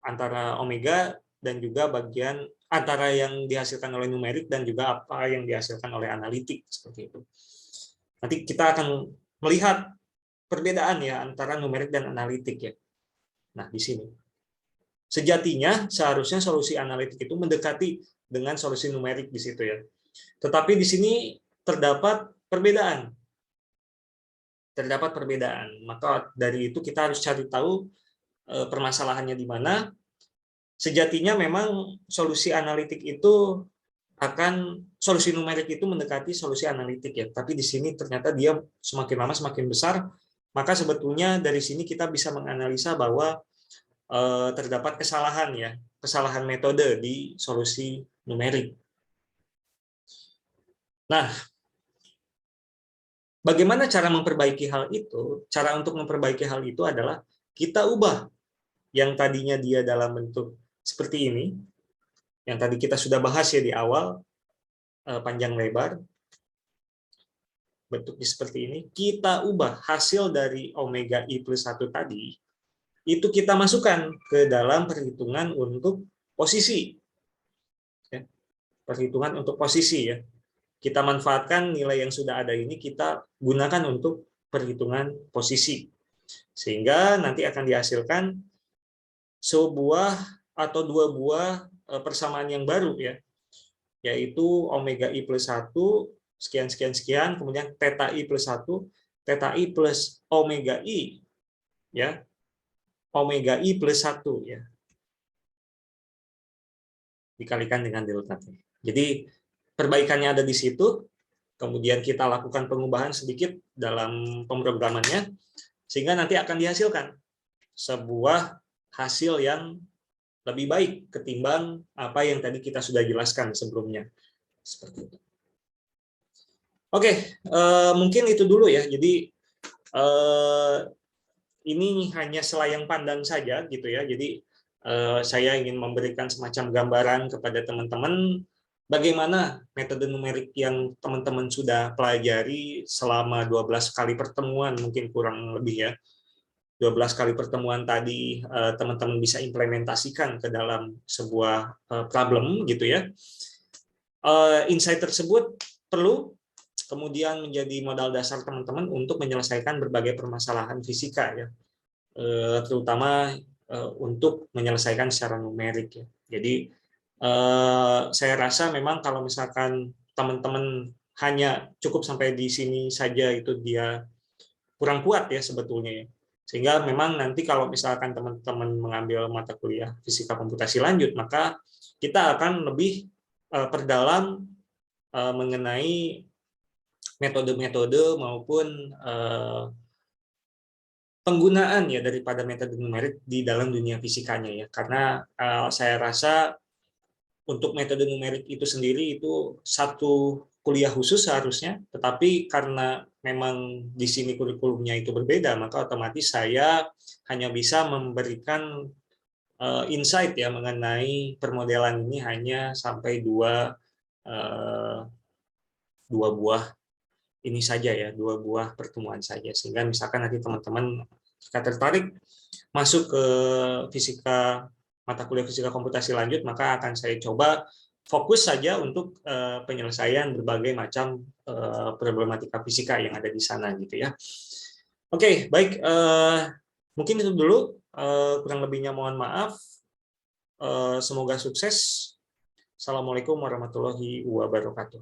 antara omega dan juga bagian antara yang dihasilkan oleh numerik dan juga apa yang dihasilkan oleh analitik seperti itu. Nanti kita akan melihat perbedaan ya antara numerik dan analitik ya. Nah, di sini. Sejatinya seharusnya solusi analitik itu mendekati dengan solusi numerik di situ ya. Tetapi di sini terdapat perbedaan. Terdapat perbedaan. Maka dari itu kita harus cari tahu permasalahannya di mana. Sejatinya memang solusi analitik itu solusi numerik itu mendekati solusi analitik ya. Tapi di sini ternyata dia semakin lama semakin besar. Maka sebetulnya dari sini kita bisa menganalisa bahwa terdapat kesalahan ya, kesalahan metode di solusi numerik. Nah, bagaimana cara memperbaiki hal itu? Cara untuk memperbaiki hal itu adalah kita ubah yang tadinya dia dalam bentuk seperti ini, yang tadi kita sudah bahas ya di awal, panjang lebar, bentuknya seperti ini, kita ubah hasil dari omega I plus 1 tadi, itu kita masukkan ke dalam perhitungan untuk posisi. perhitungan untuk posisi ya. Kita manfaatkan nilai yang sudah ada ini, kita gunakan untuk perhitungan posisi. Sehingga nanti akan dihasilkan sebuah atau dua buah persamaan yang baru ya, yaitu omega i plus 1 sekian sekian sekian, kemudian theta i plus 1, theta i plus omega i ya, omega i plus 1 ya, dikalikan dengan delta T. Jadi perbaikannya ada di situ, kemudian kita lakukan pengubahan sedikit dalam pemrogramannya, sehingga nanti akan dihasilkan sebuah hasil yang lebih baik ketimbang apa yang tadi kita sudah jelaskan sebelumnya. Seperti itu. Oke, mungkin itu dulu ya. Jadi ini hanya selayang pandang saja gitu ya. Jadi saya ingin memberikan semacam gambaran kepada teman-teman bagaimana metode numerik yang teman-teman sudah pelajari selama 12 kali pertemuan, mungkin kurang lebih ya. 12 kali pertemuan tadi teman-teman bisa implementasikan ke dalam sebuah problem gitu ya. Insight tersebut perlu kemudian menjadi modal dasar teman-teman untuk menyelesaikan berbagai permasalahan fisika ya, terutama untuk menyelesaikan secara numerik ya. Jadi saya rasa memang kalau misalkan teman-teman hanya cukup sampai di sini saja, itu dia kurang kuat ya sebetulnya ya. Sehingga memang nanti kalau misalkan teman-teman mengambil mata kuliah fisika komputasi lanjut, maka kita akan lebih perdalam mengenai metode-metode maupun penggunaan ya daripada metode numerik di dalam dunia fisikanya ya. Karena saya rasa untuk metode numerik itu sendiri itu satu kuliah khusus seharusnya, tetapi karena memang di sini kurikulumnya itu berbeda, maka otomatis saya hanya bisa memberikan insight ya mengenai permodelan ini hanya sampai dua buah ini saja ya, dua buah pertemuan saja. Sehingga misalkan nanti teman-teman jika tertarik masuk ke fisika, mata kuliah fisika komputasi lanjut, maka akan saya coba fokus saja untuk penyelesaian berbagai macam problematika fisika yang ada di sana gitu ya. Oke, baik, mungkin itu dulu, kurang lebihnya mohon maaf. Semoga sukses. Assalamualaikum warahmatullahi wabarakatuh.